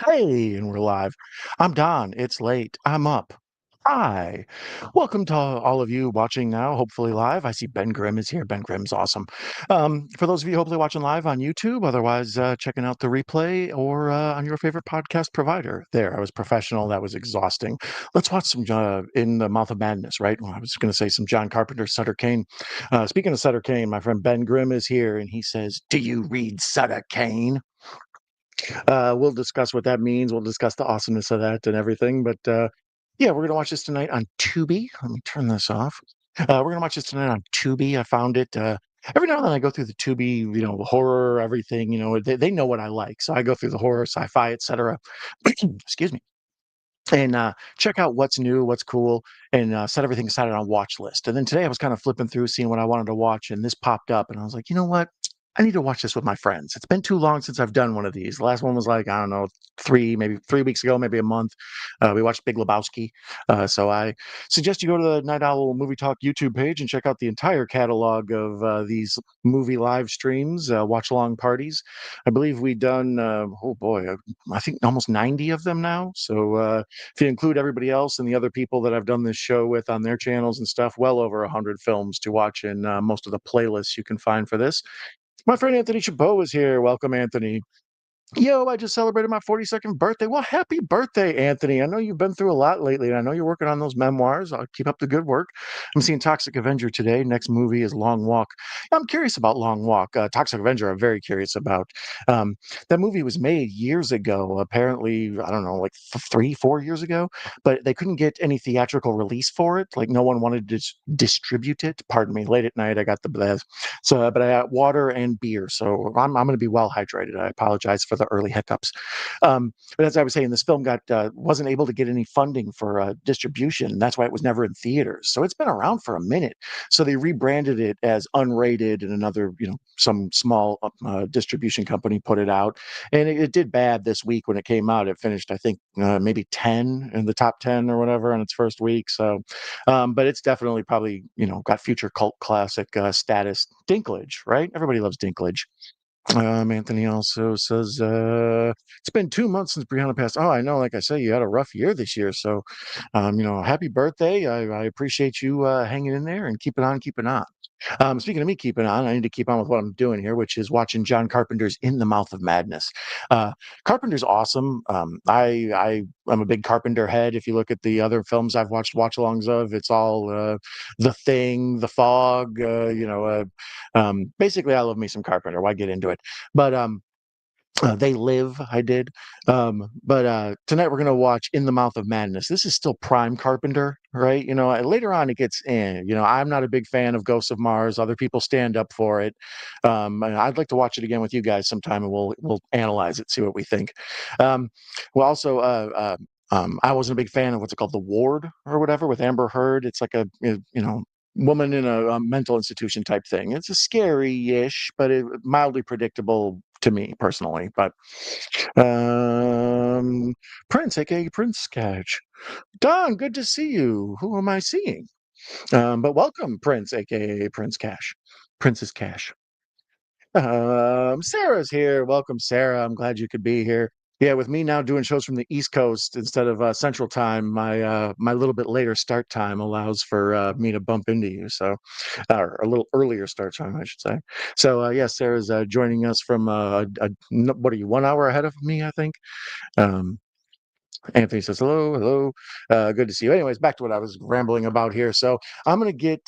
Hey, and we're live. I'm Don. It's late. I'm up. Hi. Welcome to all of you watching now, hopefully live. I see Ben Grimm is here. Ben Grimm's awesome. For those of you hopefully watching live on YouTube, otherwise checking out the replay or on your favorite podcast provider. There, I was professional. That was exhausting. Let's watch some In the Mouth of Madness, right? Well, I was going to say some John Carpenter, Sutter Cane. Speaking of Sutter Cane, my friend Ben Grimm is here, and he says, "Do you read Sutter Cane?" We'll discuss what that means. We'll discuss the awesomeness of that and everything. But yeah, we're gonna watch this tonight on Tubi. Let me turn this off. We're gonna watch this tonight on Tubi. I found it. Every now and then I go through the Tubi, horror, everything. They know what I like, so I go through the horror, sci-fi, etc. Excuse me, and check out what's new, what's cool, and set everything aside on a watch list. And then today I was kind of flipping through, seeing what I wanted to watch, and this popped up, and I was like, you know what? I need to watch this with my friends. It's been too long since I've done one of these. The last one was like, I don't know, maybe 3 weeks ago, maybe a month. We watched Big Lebowski. So I suggest you go to the Night Owl Movie Talk YouTube page and check out the entire catalog of these movie live streams, watch along parties. I believe we've done, oh boy, I think almost 90 of them now. So if you include everybody else and the other people that I've done this show with on their channels and stuff, well over 100 films to watch in most of the playlists you can find for this. My friend Anthony Chabot is here. Welcome, Anthony. Yo, I just celebrated my 42nd birthday. Well, happy birthday, Anthony. I know you've been through a lot lately, and I know you're working on those memoirs. I'll keep up the good work. I'm seeing Toxic Avenger today. Next movie is Long Walk. I'm curious about Long Walk. Toxic Avenger, I'm very curious about. Um, that movie was made years ago, apparently, I don't know, like 3, 4 years ago, but they couldn't get any theatrical release for it. Like, no one wanted to distribute it. Pardon me, late at night, I got the blaz. So, but I got water and beer, so I'm going to be well hydrated. I apologize for the early hiccups. But as I was saying, this film got wasn't able to get any funding for distribution. That's why it was never in theaters. So it's been around for a minute. So they rebranded it as unrated, and another, some small distribution company put it out, and it did bad this week when it came out. It finished, I think, maybe 10 in the top 10 or whatever on its first week. So, but it's definitely probably got future cult classic status. Dinklage, right? Everybody loves Dinklage. Anthony also says, it's been 2 months since Brianna passed. Oh, I know. Like I say, you had a rough year this year. So, happy birthday. I appreciate you hanging in there and keeping on. Speaking of me keeping on, I need to keep on with what I'm doing here, which is watching John Carpenter's In the Mouth of Madness. Uh, Carpenter's awesome. I'm a big Carpenter head. If you look at the other films I've watched watch-alongs of, it's all The Thing, The Fog. Basically, I love me some Carpenter. Why get into it? But They Live, I did. But Tonight we're gonna watch In the Mouth of Madness. This is still prime Carpenter, right? Later on it gets in. I'm not a big fan of Ghosts of Mars. Other people stand up for it. And I'd like to watch it again with you guys sometime, and we'll analyze it, see what we think. Um, well, also, I wasn't a big fan of what's it called, The Ward or whatever, with Amber Heard. It's like a woman in a mental institution type thing. It's a scary-ish, but mildly predictable to me personally. But um, Prince, aka Prince Cash. Don, good to see you. Who am I seeing? But welcome, Prince, aka Prince Cash. Princess Cash. Sarah's here. Welcome, Sarah. I'm glad you could be here. Yeah, with me now doing shows from the East Coast instead of Central Time, my little bit later start time allows for me to bump into you. So, or a little earlier start time, I should say. So, yeah, Sarah's joining us from what are you, 1 hour ahead of me, I think. Um, Anthony says, hello, hello. Good to see you. Anyways, back to what I was rambling about here. So I'm going to get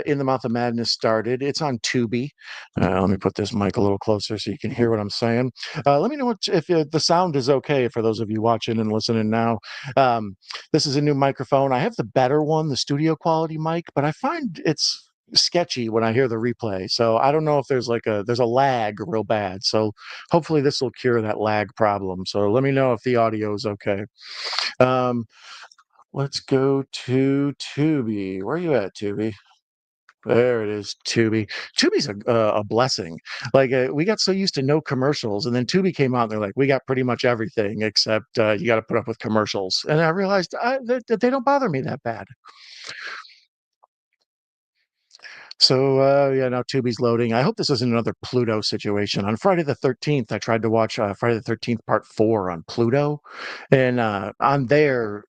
In the Mouth of Madness started. It's on Tubi. Let me put this mic a little closer so you can hear what I'm saying. Let me know if the sound is okay for those of you watching and listening now. This is a new microphone. I have the better one, the studio quality mic, but I find it's sketchy when I hear the replay. So I don't know if there's a lag real bad. So hopefully this will cure that lag problem. So let me know if the audio is okay. Um, let's go to Tubi. Where are you at, Tubi? There it is, Tubi. Tubi's a blessing. Like we got so used to no commercials, and then Tubi came out, and they're like, we got pretty much everything except you got to put up with commercials. And I realized that they don't bother me that bad. So, yeah, now Tubi's loading. I hope this isn't another Pluto situation. On Friday the 13th, I tried to watch Friday the 13th Part 4 on Pluto, and on there,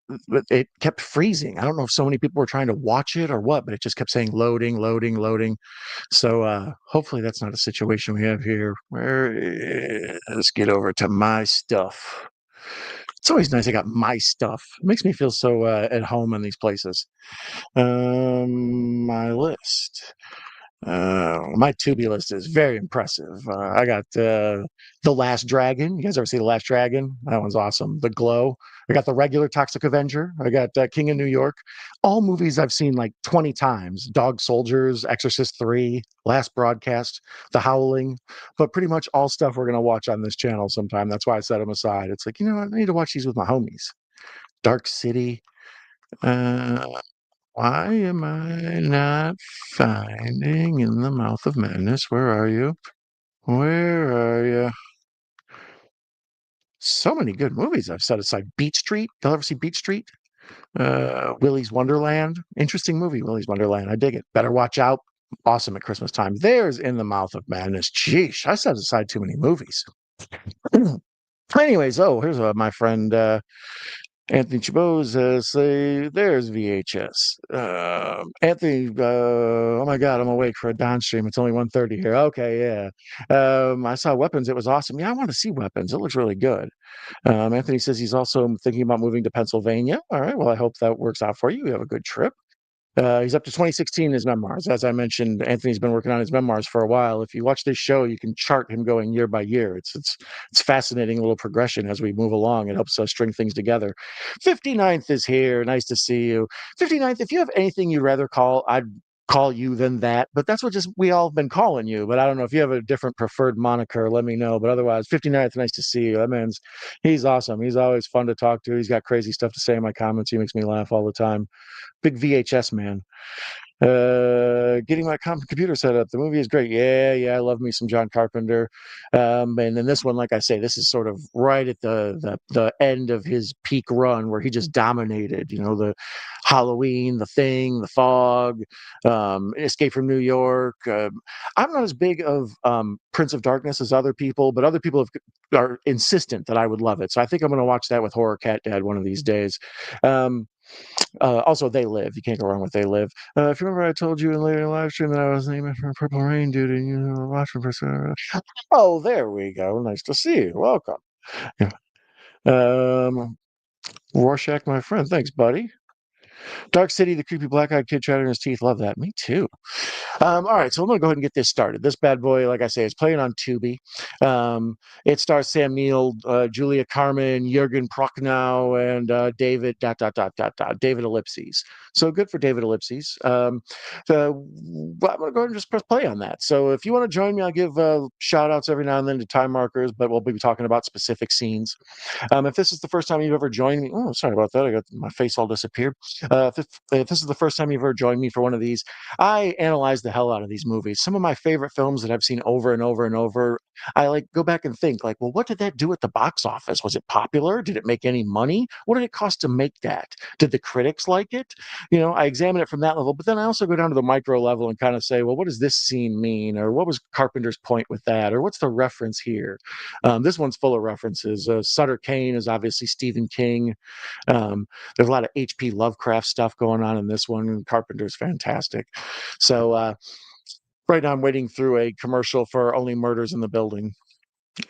it kept freezing. I don't know if so many people were trying to watch it or what, but it just kept saying loading, loading, loading. So, hopefully that's not a situation we have here. Let's get over to my stuff. It's always nice I got my stuff. It makes me feel so at home in these places. My list. My Tubi list is very impressive. I got The Last Dragon. You guys ever see The Last Dragon? That one's awesome. The Glow. I got the regular Toxic Avenger. I got King of New York. All movies I've seen like 20 times. Dog Soldiers, Exorcist 3, Last Broadcast, The Howling. But pretty much all stuff we're going to watch on this channel sometime. That's why I set them aside. It's like, you know what? I need to watch these with my homies. Dark City. Uh, why am I not finding In the Mouth of Madness? Where are you? Where are you? So many good movies I've set aside. Beat Street. Y'all ever see Beat Street? Willy's Wonderland. Interesting movie, Willy's Wonderland. I dig it. Better Watch Out. Awesome at Christmas time. There's In the Mouth of Madness. Sheesh, I set aside too many movies. Anyways, oh, here's my friend Anthony Chabot says, say, there's VHS. Anthony, oh my God, I'm awake for a Don stream. It's only 1:30 here. Okay, yeah. I saw Weapons. It was awesome. Yeah, I want to see Weapons. It looks really good. Anthony says he's also thinking about moving to Pennsylvania. All right, well, I hope that works out for you. You have a good trip. He's up to 2016 in his memoirs. As I mentioned, Anthony's been working on his memoirs for a while. If you watch this show, you can chart him going year by year. It's fascinating little progression as we move along. It helps us string things together. 59th is here. Nice to see you. 59th, if you have anything you'd rather call, I'd call you than that. But that's what just we all have been calling you. But I don't know if you have a different preferred moniker, let me know. But otherwise, 59th, nice to see you. That man's he's awesome. He's always fun to talk to. He's got crazy stuff to say in my comments. He makes me laugh all the time. Big VHS man. Getting my computer set up. The movie is great. Yeah, I love me some John Carpenter. And then this one, like I say, this is sort of right at the end of his peak run where he just dominated. You know, the Halloween, The Thing, The Fog, Escape from New York. I'm not as big of Prince of Darkness as other people, but other people are insistent that I would love it. So I think I'm going to watch that with Horror Cat Dad one of these days. Also, They Live. You can't go wrong with They Live. If you remember, I told you in later live stream that I was naming for Purple Rain dude, and you were watching for. Oh, there we go. Nice to see you. Welcome. Yeah. Rorschach, my friend. Thanks, buddy. Dark City, the creepy black-eyed kid chattering his teeth. Love that. Me too. All right, so I'm going to go ahead and get this started. This bad boy, like I say, is playing on Tubi. It stars Sam Neill, Julia Carmen, Jürgen Prochnow, and David David Ellipses. So good for David Ellipses. But I'm going to go ahead and just press play on that. So if you want to join me, I'll give shout outs every now and then to time markers, but we'll be talking about specific scenes. If this is the first time you've ever joined me, oh, sorry about that. I got my face all disappeared. If this is the first time you've ever joined me for one of these, I analyze the hell out of these movies. Some of my favorite films that I've seen over and over and over, I like go back and think like, well, what did that do at the box office? Was it popular? Did it make any money? What did it cost to make that? Did the critics like it? You know, I examine it from that level, but then I also go down to the micro level and kind of say, well, what does this scene mean? Or what was Carpenter's point with that? Or what's the reference here? This one's full of references. Sutter Cane is obviously Stephen King. There's a lot of H.P. Lovecraft stuff going on in this one. Carpenter's fantastic. So right now I'm waiting through a commercial for Only Murders in the Building.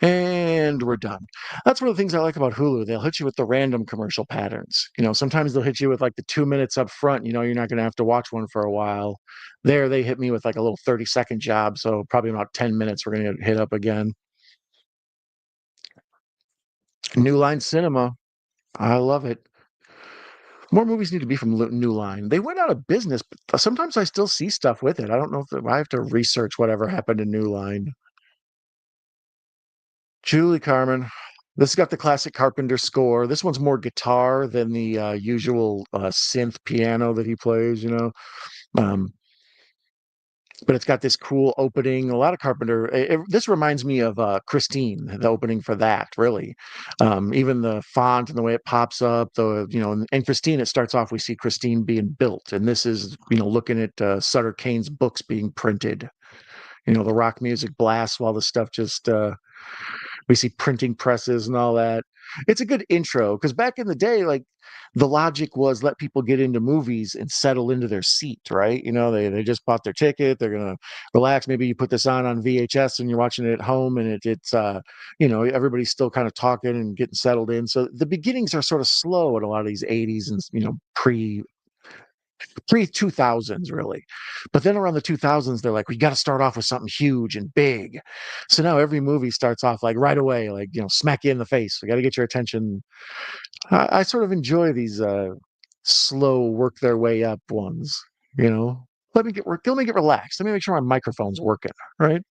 And we're done. That's one of the things I like about Hulu. They'll hit you with the random commercial patterns. You know, sometimes they'll hit you with like the 2 minutes up front. You know, you're not going to have to watch one for a while. There, they hit me with like a little 30-second job. So probably about 10 minutes, we're going to hit up again. New Line Cinema. I love it. More movies need to be from New Line. They went out of business, but sometimes I still see stuff with it. I don't know if I have to research whatever happened to New Line. Julie Carmen. This has got the classic Carpenter score. This one's more guitar than the usual synth piano that he plays, you know. Um, but it's got this cool opening. A lot of Carpenter. This reminds me of Christine, the opening for that. Really, even the font and the way it pops up. In Christine, it starts off. We see Christine being built, and this is looking at Sutter Cane's books being printed. The rock music blasts while the stuff just we see printing presses and all that. It's a good intro because back in the day, like the logic was let people get into movies and settle into their seat, right? They just bought their ticket, they're gonna relax. Maybe you put this on VHS and you're watching it at home, and everybody's still kind of talking and getting settled in. So the beginnings are sort of slow at a lot of these '80s and pre 2000s really, but then around the 2000s they're like, we got to start off with something huge and big. So now every movie starts off like right away, like smack you in the face. We got to get your attention. I sort of enjoy these slow work their way up ones. you know let me get relaxed, let me make sure my microphone's working right.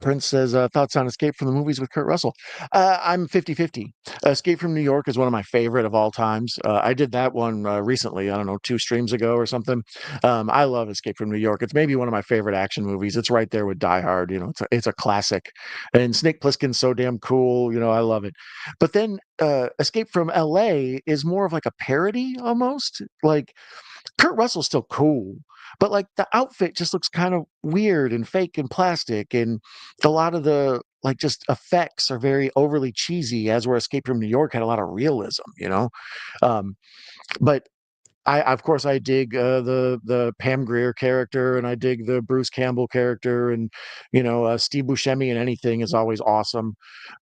Prince says, thoughts on Escape from the Movies with Kurt Russell. I'm 50-50. Escape from New York is one of my favorite of all times. I did that one recently, I don't know, 2 streams ago or something. I love Escape from New York. It's maybe one of my favorite action movies. It's right there with Die Hard. It's a classic. And Snake Plissken's so damn cool. I love it. But then Escape from LA is more of like a parody almost. Like Kurt Russell's still cool, but like the outfit just looks kind of weird and fake and plastic, and a lot of the like just effects are very overly cheesy. As where Escape from New York had a lot of realism. Um, but of course, I dig the Pam Grier character, and I dig the Bruce Campbell character, and Steve Buscemi in anything is always awesome.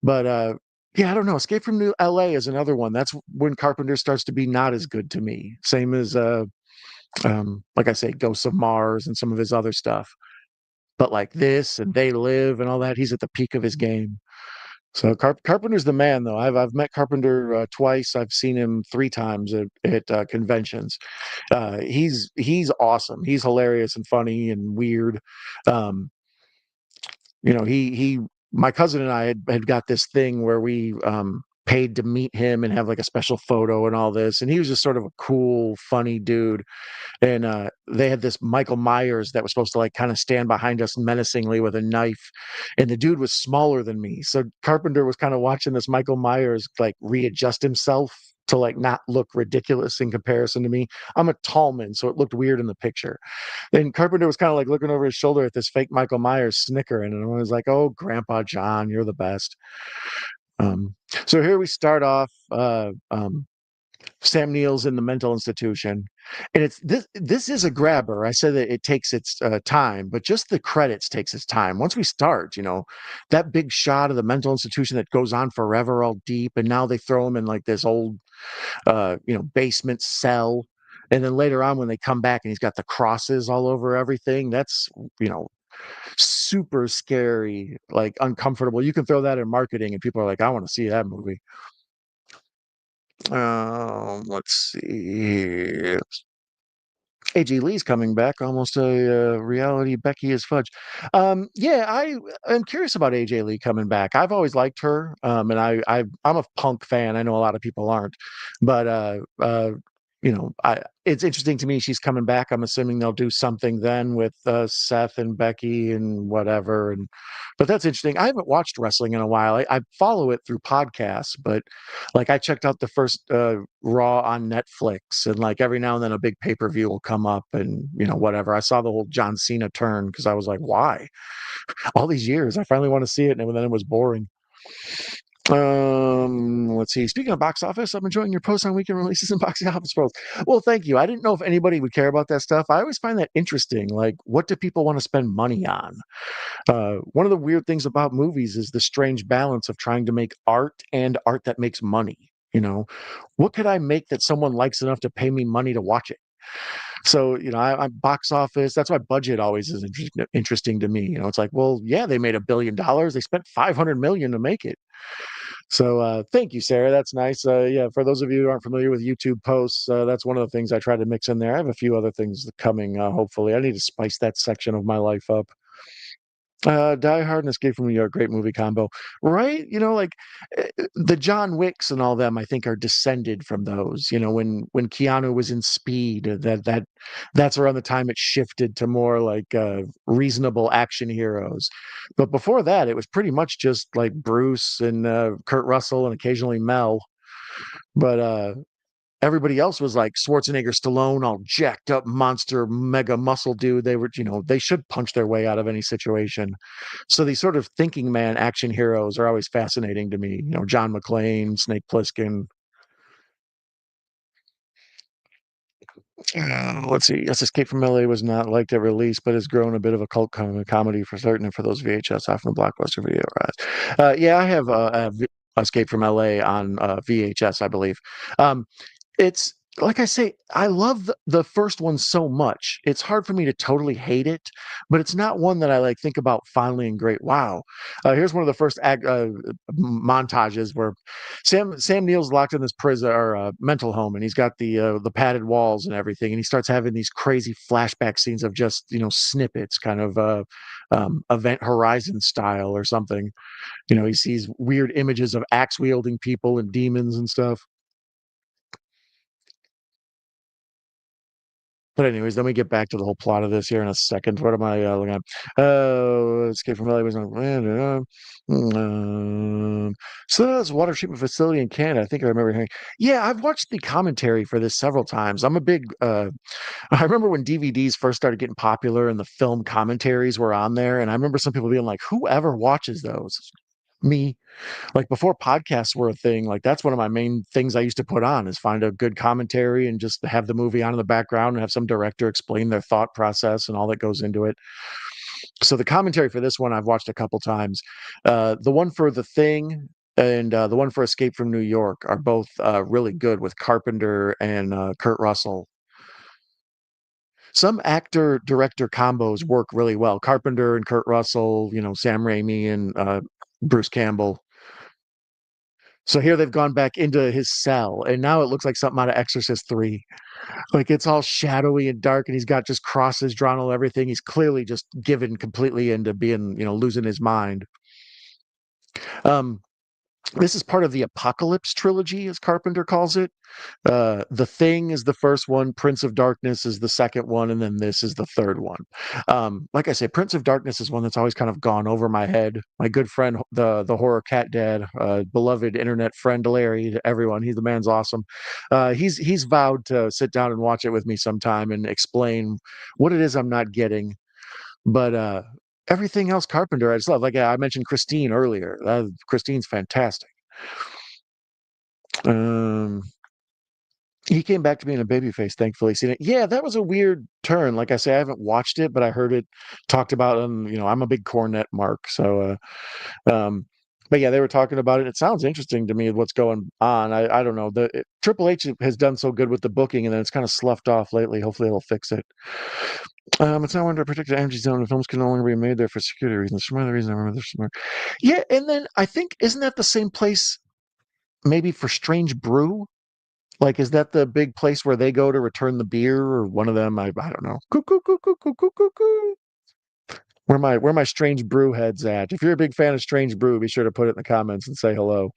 But yeah, I don't know. Escape from New L.A. is another one. That's when Carpenter starts to be not as good to me. Same as like I say, Ghosts of Mars and some of his other stuff. But like this and They Live and all that, he's at the peak of his game. So Carpenter's the man, though. I've met Carpenter twice. I've seen him 3 times at conventions. He's awesome. He's hilarious and funny and weird. Um, he my cousin and I had got this thing where we paid to meet him and have like a special photo and all this. And he was just sort of a cool, funny dude. And they had this Michael Myers that was supposed to like kind of stand behind us menacingly with a knife, and the dude was smaller than me, so Carpenter was kind of watching this Michael Myers like readjust himself to like not look ridiculous in comparison to me. I'm a tall man, so it looked weird in the picture. Then Carpenter was kind of like looking over his shoulder at this fake Michael Myers snickering, and I was like, oh, Grandpa John, you're the best. um, so here we start off. Sam Neill's in the mental institution, and it's this is a grabber. I said that it takes its time, but just the credits takes its time. Once we start, that big shot of the mental institution that goes on forever, all deep, and now they throw him in like this old basement cell. And then later on when they come back and he's got the crosses all over everything, that's you know super scary, like uncomfortable. You can throw that in marketing and people are like, I want to see that movie. Let's see. AJ Lee's coming back, almost a reality Becky is fudge. Yeah, I'm curious about AJ Lee coming back. I've always liked her, and I'm a punk fan. I know a lot of people aren't, but it's interesting to me she's coming back. I'm assuming they'll do something then with Seth and Becky and whatever. But that's interesting. I haven't watched wrestling in a while. I follow it through podcasts, but like I checked out the first Raw on Netflix, and like every now and then a big pay-per-view will come up, and whatever. I saw the whole John Cena turn because I was like, why? All these years, I finally want to see it, and then it was boring. Let's see. Speaking of box office, I'm enjoying your posts on weekend releases and box office polls. Well, thank you. I didn't know if anybody would care about that stuff. I always find that interesting. Like, what do people want to spend money on? One of the weird things about movies is the strange balance of trying to make art and art that makes money. What could I make that someone likes enough to pay me money to watch it? So, I box office, that's why budget always is interesting to me. It's like, well, yeah, they made $1 billion. They spent 500 million to make it. So, thank you, Sarah. That's nice. Yeah, for those of you who aren't familiar with YouTube posts, that's one of the things I try to mix in there. I have a few other things coming, hopefully. I need to spice that section of my life up. Die Hard and Escape from New York, great movie combo, right? Like the John Wicks and all them, I think, are descended from those. When Keanu was in Speed, that's around the time it shifted to more like reasonable action heroes. But before that, it was pretty much just like Bruce and Kurt Russell and occasionally Mel. But everybody else was like Schwarzenegger, Stallone, all jacked up monster, mega muscle dude. They were, they should punch their way out of any situation. So these sort of thinking man action heroes are always fascinating to me. John McClane, Snake Plissken. Let's see. Yes, Escape from LA was not liked at release, but has grown a bit of a cult comedy for certain, and for those VHS off the Blockbuster video rides. Yeah, I have Escape from LA on VHS, I believe. Um, It's like I say, I love the first one so much. It's hard for me to totally hate it, but it's not one that I like think about fondly and great. Wow. Here's one of the first montages where Sam Neill's locked in this prison or mental home, and he's got the padded walls and everything, and he starts having these crazy flashback scenes of just snippets, kind of Event Horizon style or something. He sees weird images of axe wielding people and demons and stuff. But anyways, let me get back to the whole plot of this here in a second. What am I looking at? Oh, Escape from LA was on. So that's a water treatment facility in Canada. I think I remember hearing. Yeah, I've watched the commentary for this several times. I'm a big. I remember when DVDs first started getting popular and the film commentaries were on there, and I remember some people being like, "Whoever watches those?" Me. Like before podcasts were a thing, like that's one of my main things I used to put on is find a good commentary and just have the movie on in the background and have some director explain their thought process and all that goes into it. So the commentary for this one I've watched a couple times. The one for The Thing and the one for Escape from New York are both really good with Carpenter and Kurt Russell. Some actor director combos work really well. Carpenter and Kurt Russell, Sam Raimi and Bruce Campbell. So here they've gone back into his cell, and now it looks like something out of Exorcist 3. Like it's all shadowy and dark, and he's got just crosses drawn on everything. He's clearly just given completely into being, losing his mind. Um, this is part of the Apocalypse trilogy, as Carpenter calls it. The Thing is the first one, Prince of Darkness is the second one, and then this is the third one. Like I say, Prince of Darkness is one that's always kind of gone over my head. My good friend, the horror cat dad, beloved internet friend Larry, to everyone, the man's awesome. He's vowed to sit down and watch it with me sometime and explain what it is I'm not getting. But everything else, Carpenter, I just love. Like I mentioned Christine earlier. Christine's fantastic. Um, he came back to being a babyface, thankfully. Seen it. Yeah, that was a weird turn. Like I say, I haven't watched it, but I heard it talked about. I'm a big Cornette mark, so. But yeah, they were talking about it. It sounds interesting to me what's going on. I don't know. Triple H has done so good with the booking, and then it's kind of sloughed off lately. Hopefully, it'll fix it. It's not under a particular energy zone. The films can no longer be made there for security reasons. Some other reason I remember there's some. Yeah, and then I think isn't that the same place? Maybe for Strange Brew. Like, is that the big place where they go to return the beer, or one of them? I don't know. Cuckoo, cuckoo, cuckoo, cuckoo, cuckoo. Where my Strange Brew heads at? If you're a big fan of Strange Brew, be sure to put it in the comments and say hello.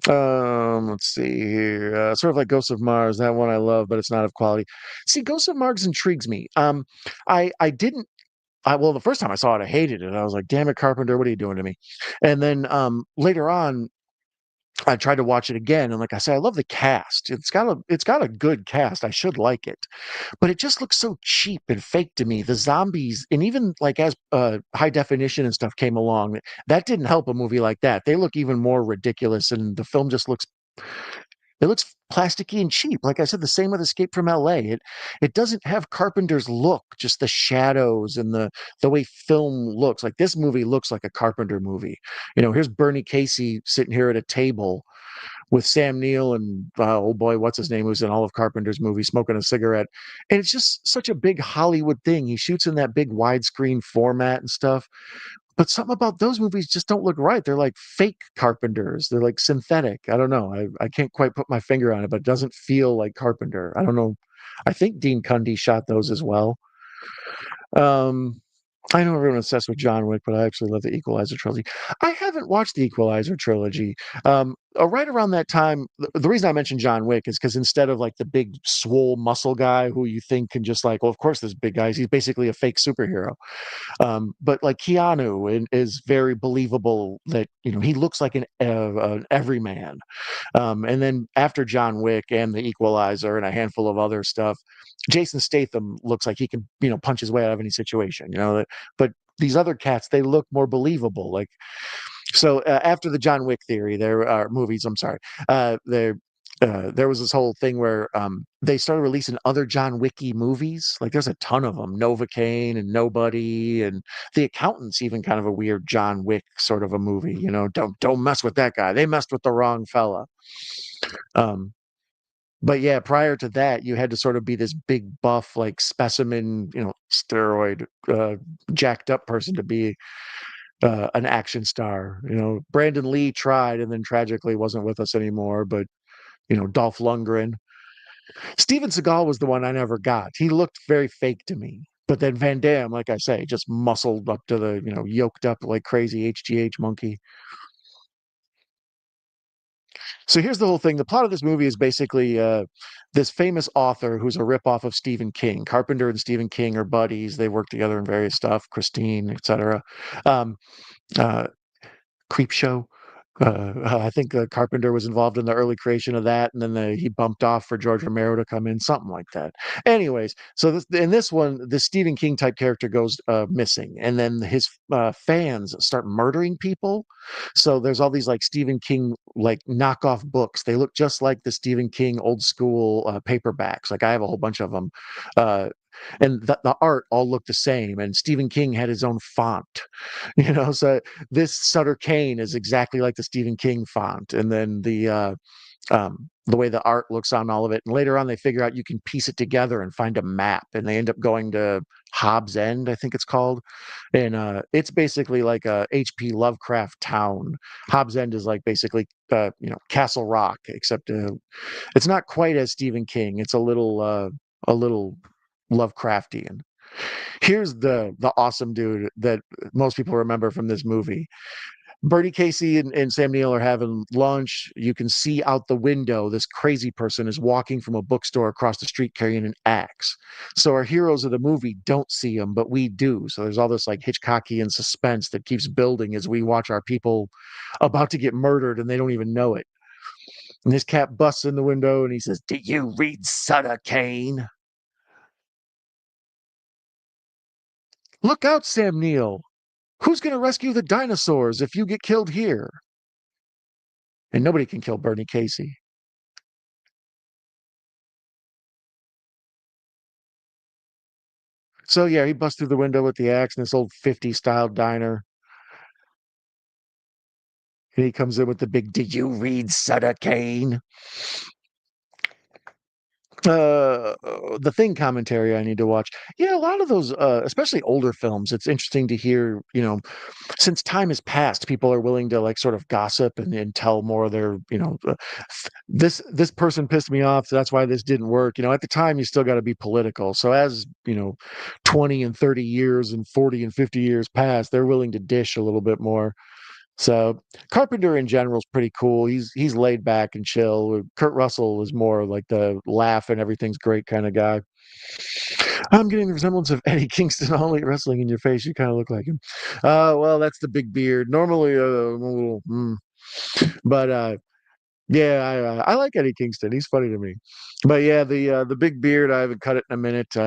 Let's see here. Sort of like Ghosts of Mars, that one I love, but it's not of quality. See, Ghosts of Mars intrigues me. I didn't. Well, the first time I saw it, I hated it. I was like, "Damn it, Carpenter, what are you doing to me?" And then later on, I tried to watch it again, and like I said, I love the cast. It's got a good cast. I should like it, but it just looks so cheap and fake to me. The zombies, and even like as high definition and stuff came along, that didn't help a movie like that. They look even more ridiculous, and the film just looks plasticky and cheap. Like I said, the same with Escape from LA. It doesn't have Carpenter's look, just the shadows and the way film looks. Like this movie looks like a Carpenter movie. Here's Bernie Casey sitting here at a table with Sam Neill and oh boy, what's his name, who's in all of Carpenter's movies, smoking a cigarette. And it's just such a big Hollywood thing. He shoots in that big widescreen format and stuff. But something about those movies just don't look right. They're like fake Carpenters. They're like synthetic. I don't know. I can't quite put my finger on it, but it doesn't feel like Carpenter. I don't know. I think Dean Cundey shot those as well. Um, I know everyone's obsessed with John Wick, but I actually love the Equalizer trilogy. I haven't watched the Equalizer trilogy. Right around that time, the reason I mentioned John Wick is because instead of like the big swole muscle guy who you think can just like, well, of course, this big guy, he's basically a fake superhero. But like Keanu is very believable that he looks like an everyman. And then after John Wick and The Equalizer and a handful of other stuff, Jason Statham looks like he can, punch his way out of any situation, but these other cats, they look more believable. Like, so after the John Wick theory, there are movies, I'm sorry, there was this whole thing where they started releasing other John Wicky movies. Like there's a ton of them, Novocaine and Nobody, and The Accountant's even kind of a weird John Wick sort of a movie. Don't mess with that guy. They messed with the wrong fella. Um, but yeah, prior to that, you had to sort of be this big buff, like specimen, steroid, jacked up person to be an action star. Brandon Lee tried and then tragically wasn't with us anymore. But Dolph Lundgren, Steven Seagal was the one I never got. He looked very fake to me. But then Van Damme, like I say, just muscled up to the, yoked up like crazy HGH monkey. So here's the whole thing. The plot of this movie is basically this famous author who's a ripoff of Stephen King. Carpenter and Stephen King are buddies. They work together in various stuff, Christine, etc. Um, uh, Creep Show. I think Carpenter was involved in the early creation of that, and then he bumped off for George Romero to come in, something like that. Anyways, so in this one, the Stephen King type character goes missing, and then his fans start murdering people. So there's all these like Stephen King like knockoff books. They look just like the Stephen King old school paperbacks. Like I have a whole bunch of them. Uh, and the art all looked the same, and Stephen King had his own font, so this Sutter Cane is exactly like the Stephen King font, and then the way the art looks on all of it. And later on, they figure out you can piece it together and find a map, and they end up going to Hobbs End, I think it's called, and it's basically like a H.P. Lovecraft town. Hobbs End is like basically Castle Rock, except it's not quite as Stephen King. It's a little Lovecraftian. Here's the awesome dude that most people remember from this movie. Bernie Casey and Sam Neill are having lunch. You can see out the window this crazy person is walking from a bookstore across the street carrying an axe. So our heroes of the movie don't see him, but we do. So there's all this like Hitchcockian suspense that keeps building as we watch our people about to get murdered and they don't even know it. And this cat busts in the window and he says, "Do you read Sutter Cane?" "Look out, Sam Neill. Who's going to rescue the dinosaurs if you get killed here?" And nobody can kill Bernie Casey. So yeah, he busts through the window with the axe in this old 50s style diner. And he comes in with the big, "Did you read Sutter Cane?" The Thing commentary I need to watch. Yeah, a lot of those, especially older films, it's interesting to hear, since time has passed, people are willing to like sort of gossip and tell more of their, this person pissed me off, so that's why this didn't work. At the time, you still got to be political. So as 20 and 30 years and 40 and 50 years pass, they're willing to dish a little bit more. So Carpenter in general is pretty cool. He's laid back and chill. Kurt Russell is more like the laugh and everything's great kind of guy. I'm getting the resemblance of Eddie Kingston only wrestling in your face. You kind of look like him. Well, that's the big beard. Normally, I'm a little, but yeah, I like Eddie Kingston. He's funny to me. But yeah, the big beard. I haven't cut it in a minute.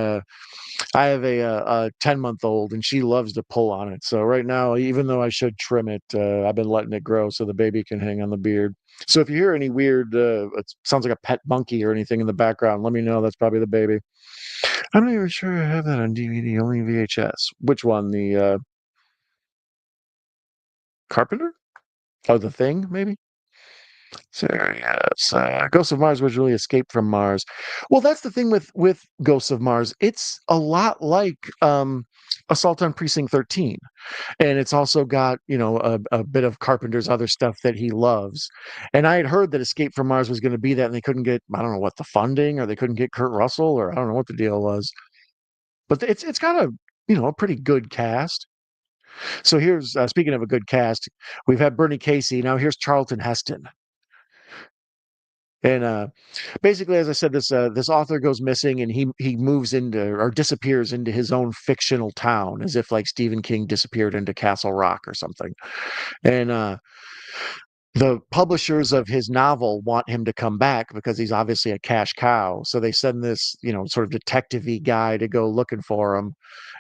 I have a 10-month-old and she loves to pull on it. So right now, even though I should trim it, I've been letting it grow so the baby can hang on the beard. So if you hear any weird, it sounds like a pet monkey or anything in the background, let me know. That's probably the baby. I'm not even sure I have that on DVD, only VHS. Which one? The Carpenter? Oh, The Thing, maybe? So yes, Ghosts of Mars was really Escape from Mars. Well, that's the thing with Ghosts of Mars. It's a lot like Assault on Precinct 13, and it's also got a bit of Carpenter's other stuff that he loves. And I had heard that Escape from Mars was going to be that, and they couldn't get, I don't know what, the funding, or they couldn't get Kurt Russell, or I don't know what the deal was. But it's kind of a pretty good cast. So here's speaking of a good cast, we've had Bernie Casey. Now here's Charlton Heston, and basically, as I said, this author goes missing, and he moves into or disappears into his own fictional town, as if like Stephen King disappeared into Castle Rock or something. And the publishers of his novel want him to come back because he's obviously a cash cow. So they send this, sort of detective-y guy to go looking for him.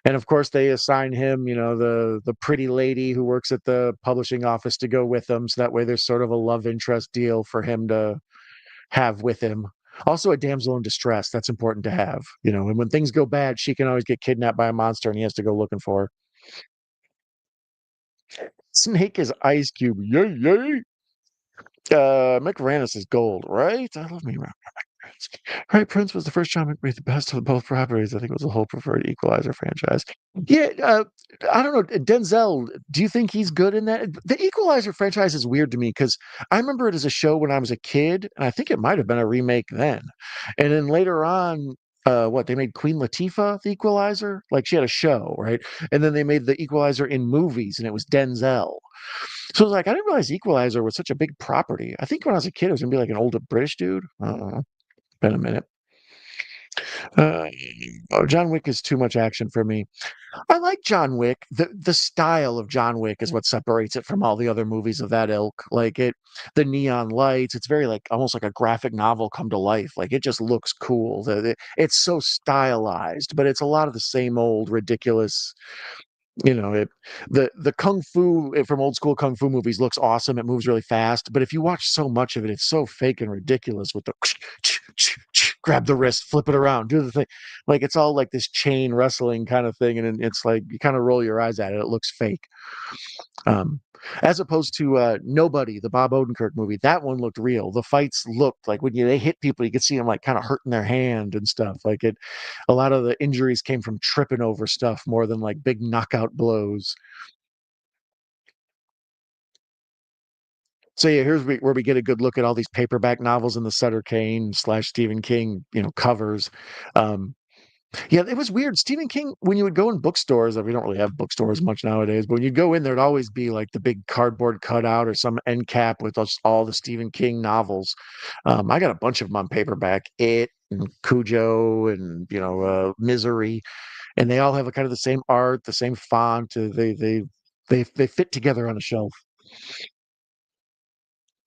And of course, they assign him, the pretty lady who works at the publishing office to go with him. So that way, there's sort of a love interest deal for him to have with him. Also, a damsel in distress. That's important to have, And when things go bad, she can always get kidnapped by a monster, and he has to go looking for her. Snake is Ice Cube. Yay, yay. Mick Vanis is gold, right? I love me. Prince. Right, Prince was the first John Wick made the best of both properties. I think it was a whole preferred Equalizer franchise. Yeah, I don't know. Denzel, do you think he's good in that? The Equalizer franchise is weird to me because I remember it as a show when I was a kid, and I think it might have been a remake then. And then later on, what they made Queen Latifah the Equalizer? Like she had a show, right? And then they made the Equalizer in movies, and it was Denzel. So I was like, I didn't realize Equalizer was such a big property. I think when I was a kid, it was gonna be like an older British dude. I don't know. Been a minute. Uh, John Wick is too much action for me. I like John Wick. The style of John Wick is what separates it from all the other movies of that ilk. Like the neon lights. It's very like almost like a graphic novel come to life. Like it just looks cool. It's so stylized, but it's a lot of the same old ridiculous. It the kung fu from old school kung fu movies looks awesome. It moves really fast, but if you watch so much of it, it's so fake and ridiculous with the grab the wrist, flip it around, do the thing. Like it's all like this chain wrestling kind of thing, and it's like you kind of roll your eyes at it. It looks fake. Um, as opposed to Nobody, the Bob Odenkirk movie, that one looked real. The fights looked like when they hit people, you could see them like kind of hurting their hand and stuff. Like it, a lot of the injuries came from tripping over stuff more than like big knockout blows. So yeah, here's where we get a good look at all these paperback novels in the Sutter Cane slash Stephen King, covers. Um, Yeah, it was weird. Stephen King, when you would go in bookstores, we don't really have bookstores much nowadays, but when you'd go in, there'd always be like the big cardboard cutout or some end cap with just all the Stephen King novels. I got a bunch of them on paperback, It and Cujo and Misery, and they all have a kind of the same art, the same font. They fit together on a shelf.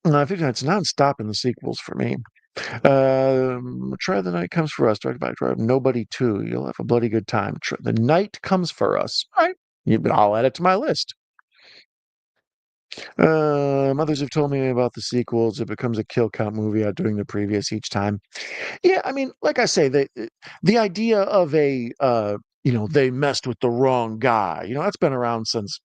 I think that's nonstop in the sequels for me. Try the night comes for us. Directed by Nobody too. You'll have a bloody good time. The night comes for us. All right. I'll add it to my list. Mothers have told me about the sequels. It becomes a kill count movie outdoing the previous each time. Yeah, I mean, like I say, the idea of they messed with the wrong guy. That's been around since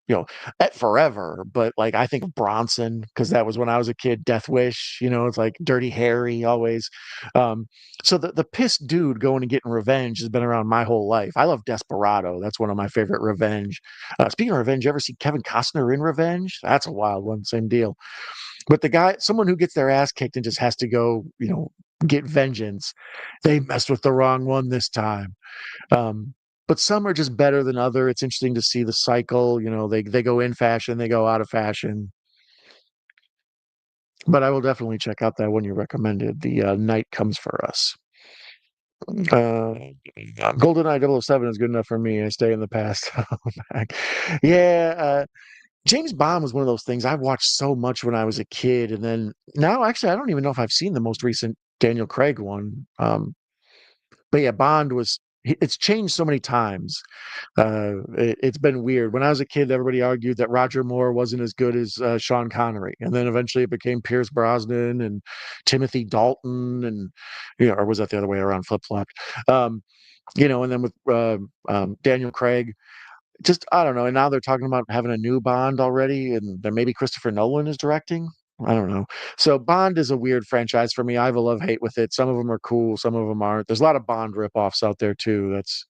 at forever. But like, I think of Bronson because that was when I was a kid. Death Wish. It's like Dirty Harry always. Um, so the pissed dude going and getting revenge has been around my whole life. I love Desperado. That's one of my favorite revenge. Speaking of revenge, you ever see Kevin Costner in Revenge? That's a wild one. Same deal. But the guy, someone who gets their ass kicked and just has to go, get vengeance. They messed with the wrong one this time. Um, but some are just better than other. It's interesting to see the cycle. They go in fashion, they go out of fashion. But I will definitely check out that one you recommended. The Night Comes for Us. Uh, GoldenEye 007 is good enough for me. I stay in the past. Yeah, James Bond was one of those things I watched so much when I was a kid, and then now actually I don't even know if I've seen the most recent Daniel Craig one. But yeah, Bond was it's changed so many times. It's been weird. When I was a kid, everybody argued that Roger Moore wasn't as good as Sean Connery, and then eventually it became Pierce Brosnan and Timothy Dalton, and or was that the other way around, flip flopped? Um, and then with Daniel Craig, just I don't know. And now they're talking about having a new Bond already, and then maybe Christopher Nolan is directing. I don't know. So Bond is a weird franchise for me. I have a love hate with it. Some of them are cool, some of them aren't. There's a lot of Bond ripoffs out there too. That's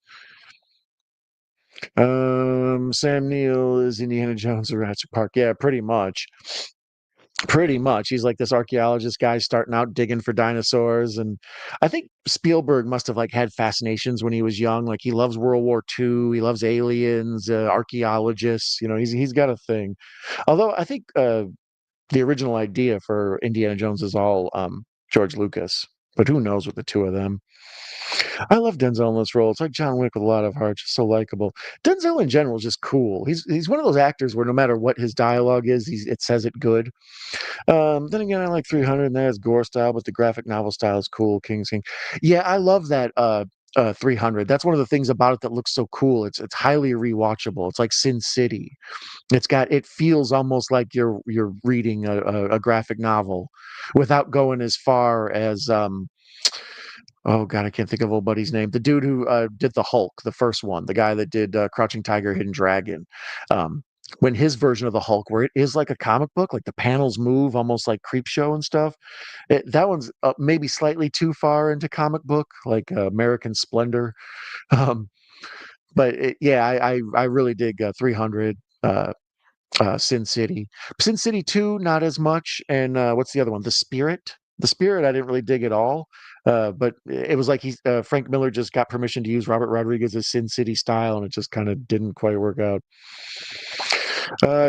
Sam Neill is Indiana Jones or Jurassic Park. Yeah, pretty much. Pretty much. He's like this archaeologist guy starting out digging for dinosaurs, and I think Spielberg must have, like, had fascinations when he was young, like, he loves World War II, he loves aliens, archaeologists, he's got a thing. Although I think, the original idea for Indiana Jones is all, George Lucas, but who knows with the 2 of them. I love Denzel in this role. It's like John Wick with a lot of heart, just so likable. Denzel in general is just cool. He's one of those actors where no matter what his dialogue is, it says it good. Then again, I like 300, and that has gore style, but the graphic novel style is cool. King's King. Yeah, I love that 300. That's one of the things about it that looks so cool. It's highly rewatchable. It's like Sin City. It feels almost like you're reading a graphic novel without going as far as oh god, I can't think of old buddy's name. The dude who did the Hulk, the first one, the guy that did Crouching Tiger, Hidden Dragon. Um, when his version of the Hulk, where it is like a comic book, like the panels move almost like Creep Show and stuff. That one's maybe slightly too far into comic book, like American Splendor. Um, but yeah, I really dig 300. Sin City. Sin City 2, not as much. And what's the other one? The Spirit. The Spirit, I didn't really dig at all. But it was like Frank Miller just got permission to use Robert Rodriguez's Sin City style, and it just kind of didn't quite work out.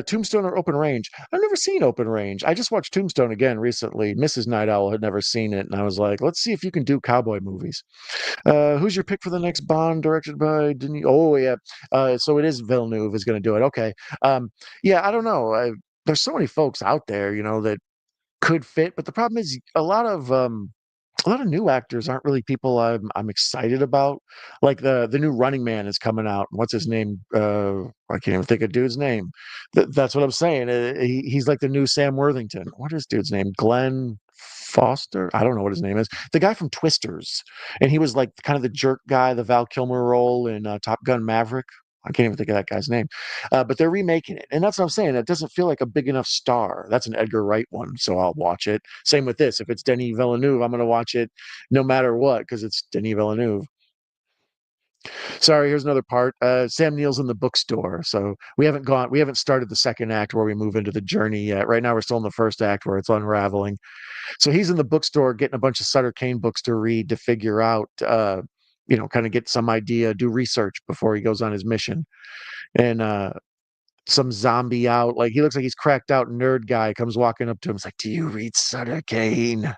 Tombstone or Open Range? I've never seen Open Range. I just watched Tombstone again recently. Mrs. Night Owl had never seen it, and I was like, let's see if you can do cowboy movies. Who's your pick for the next Bond directed by Denis? Oh yeah, so it is Villeneuve is going to do it. Okay, yeah, I don't know. There's so many folks out there, that could fit, but the problem is a lot of new actors aren't really people I'm excited about. Like the new Running Man is coming out. What's his name? I can't even think of dude's name. That's what I'm saying. He's like the new Sam Worthington. What is dude's name? Glenn Foster? I don't know what his name is. The guy from Twisters, and he was like kind of the jerk guy, the Val Kilmer role in Top Gun Maverick. I can't even think of that guy's name. But they're remaking it, and that's what I'm saying. It doesn't feel like a big enough star. That's an Edgar Wright one, so I'll watch it. Same with this. If it's Denis Villeneuve, I'm going to watch it no matter what because it's Denis Villeneuve. Sorry, here's another part. Sam Neill's in the bookstore, so we haven't started the second act where we move into the journey yet. Right now, we're still in the first act where it's unraveling. So he's in the bookstore getting a bunch of Sutter Cane books to read to figure out, kind of get some idea, do research before he goes on his mission. And some zombie out. Like he looks like he's cracked out nerd guy comes walking up to him. It's like, "Do you read Sutter Cane?"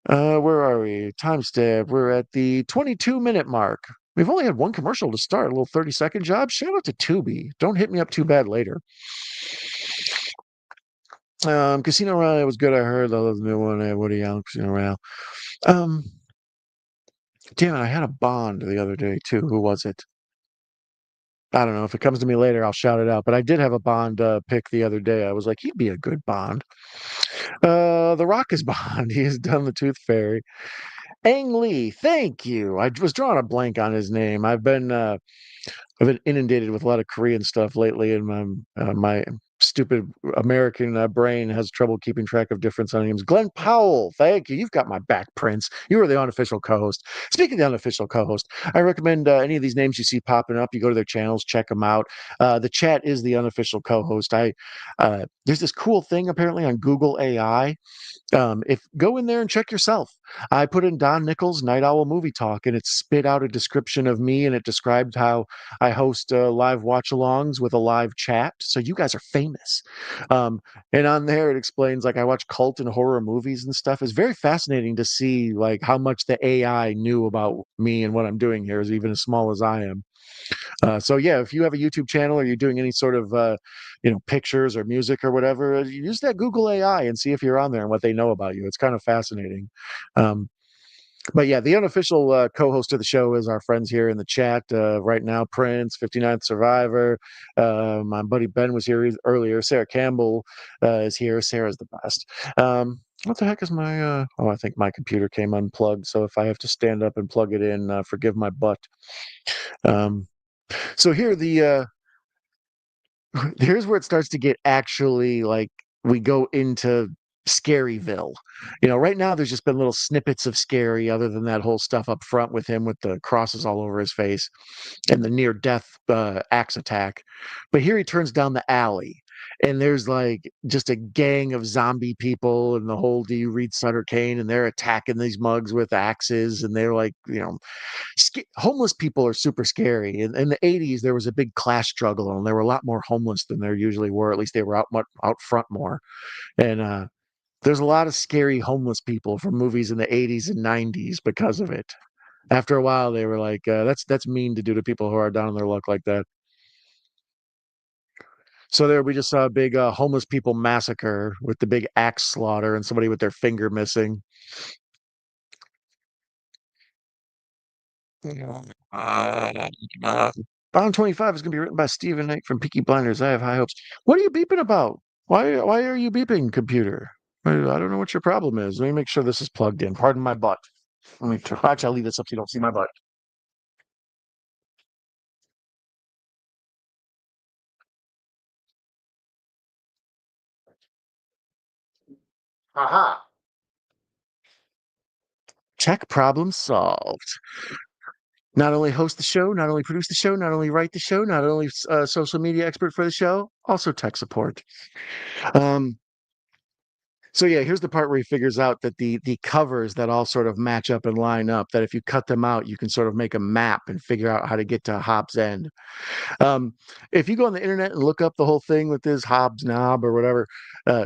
Where are we? Timestamp. We're at the 22-minute mark. We've only had one commercial to start. A little 30-second job. Shout out to Tubi. Don't hit me up too bad later. Casino Royale was good. I heard. I love the new one. Woody Allen Casino Royale. Um, Damn it! I had a Bond the other day too. Who was it? I don't know. If it comes to me later, I'll shout it out. But I did have a Bond pick the other day. I was like, he'd be a good Bond. The Rock is Bond. He has done the Tooth Fairy. Ang Lee, thank you. I was drawing a blank on his name. I've been inundated with a lot of Korean stuff lately, and my stupid American brain has trouble keeping track of different names. Glenn Powell, thank you. You've got my back, Prince. You are the unofficial co-host. Speaking of the unofficial co-host, I recommend any of these names you see popping up. You go to their channels, check them out. The chat is the unofficial co-host. There's this cool thing apparently on Google AI. If Go in there and check yourself. I put in Don Nichols Night Owl Movie Talk, and it spit out a description of me, and it described how I host live watch-alongs with a live chat. So you guys are famous. Um, and on there, it explains like I watch cult and horror movies and stuff. It's very fascinating to see like how much the AI knew about me and what I'm doing here, is even as small as I am. So yeah, if you have a YouTube channel or you're doing any sort of pictures or music or whatever, use that Google AI and see if you're on there and what they know about you. It's kind of fascinating. Um, but yeah, the unofficial co-host of the show is our friends here in the chat right now. Prince, 59th Survivor. My buddy Ben was here earlier. Sarah Campbell is here. Sarah's the best. What the heck is my? Oh, I think my computer came unplugged. So if I have to stand up and plug it in, forgive my butt. Um, so here's where it starts to get actually like we go into Scaryville. Right now there's just been little snippets of Scary, other than that whole stuff up front with him with the crosses all over his face and the near death axe attack. But here he turns down the alley, and there's like just a gang of zombie people and the whole do you read Sutter Cane and they're attacking these mugs with axes and they're like, homeless people are super scary. In the 80s, there was a big class struggle and there were a lot more homeless than there usually were. At least they were out front more. And there's a lot of scary homeless people from movies in the 80s and 90s because of it. After a while, they were like, that's mean to do to people who are down on their luck like that. So there, we just saw a big homeless people massacre with the big axe slaughter and somebody with their finger missing. Yeah. Bond 25 is going to be written by Stephen Knight from Peaky Blinders. I have high hopes. What are you beeping about? Why are you beeping, computer? I don't know what your problem is. Let me make sure this is plugged in. Pardon my butt. Let me try. Actually, I'll leave this up so you don't see my butt. Aha. Tech problem solved. Not only host the show, not only produce the show, not only write the show, not only social media expert for the show, also tech support. Um, so yeah, here's the part where he figures out that the covers that all sort of match up and line up, that if you cut them out, you can sort of make a map and figure out how to get to Hobbs End. Um, if you go on the internet and look up the whole thing with this Hobbs knob or whatever,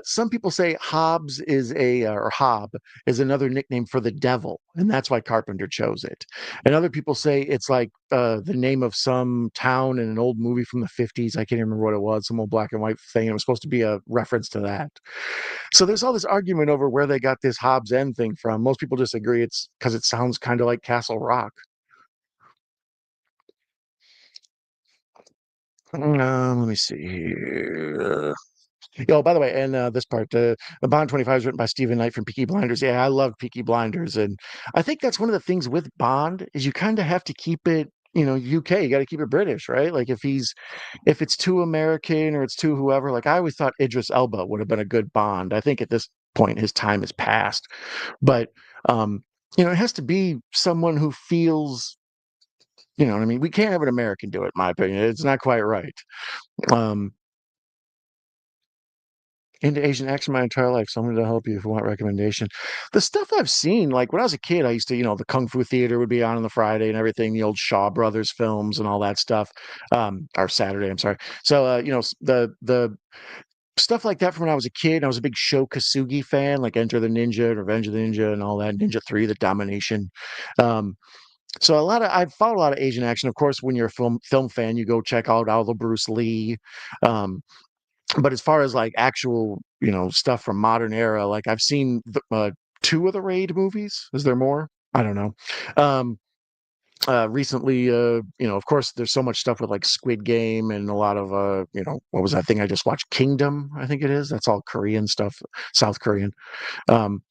some people say Hobbs is or Hob is another nickname for the devil, and that's why Carpenter chose it. And other people say it's like the name of some town in an old movie from the 50s. I can't even remember what it was, some old black and white thing. And it was supposed to be a reference to that. So there's all this argument over where they got this Hobbs End thing from. Most people just agree it's because it sounds kind of like Castle Rock. Let me see here. Oh, by the way, and this part, Bond 25 is written by Stephen Knight from Peaky Blinders. Yeah, I love Peaky Blinders, and I think that's one of the things with Bond is you kind of have to keep it, UK. You got to keep it British, right? Like if it's too American or it's too whoever. Like I always thought Idris Elba would have been a good Bond. I think at this point his time has passed, but um, it has to be someone who feels. You know what I mean? We can't have an American do it, in my opinion. It's not quite right. Um, into Asian action my entire life, so I'm going to help you if you want recommendation. The stuff I've seen, like when I was a kid, I used to, the Kung Fu Theater would be on the Friday and everything, the old Shaw Brothers films and all that stuff, or Saturday, I'm sorry. So, the stuff like that from when I was a kid. I was a big Sho Kasugi fan, like Enter the Ninja, Revenge of the Ninja, and all that. Ninja 3, The Domination. Um, so I've followed a lot of Asian action. Of course, when you're a film fan, you go check out all the Bruce Lee. Um, but as far as like actual, stuff from modern era, like I've seen two of the Raid movies. Is there more? I don't know. Um, recently, of course, there's so much stuff with like Squid Game and a lot of, what was that thing I just watched? Kingdom, I think it is. That's all Korean stuff, South Korean. Um,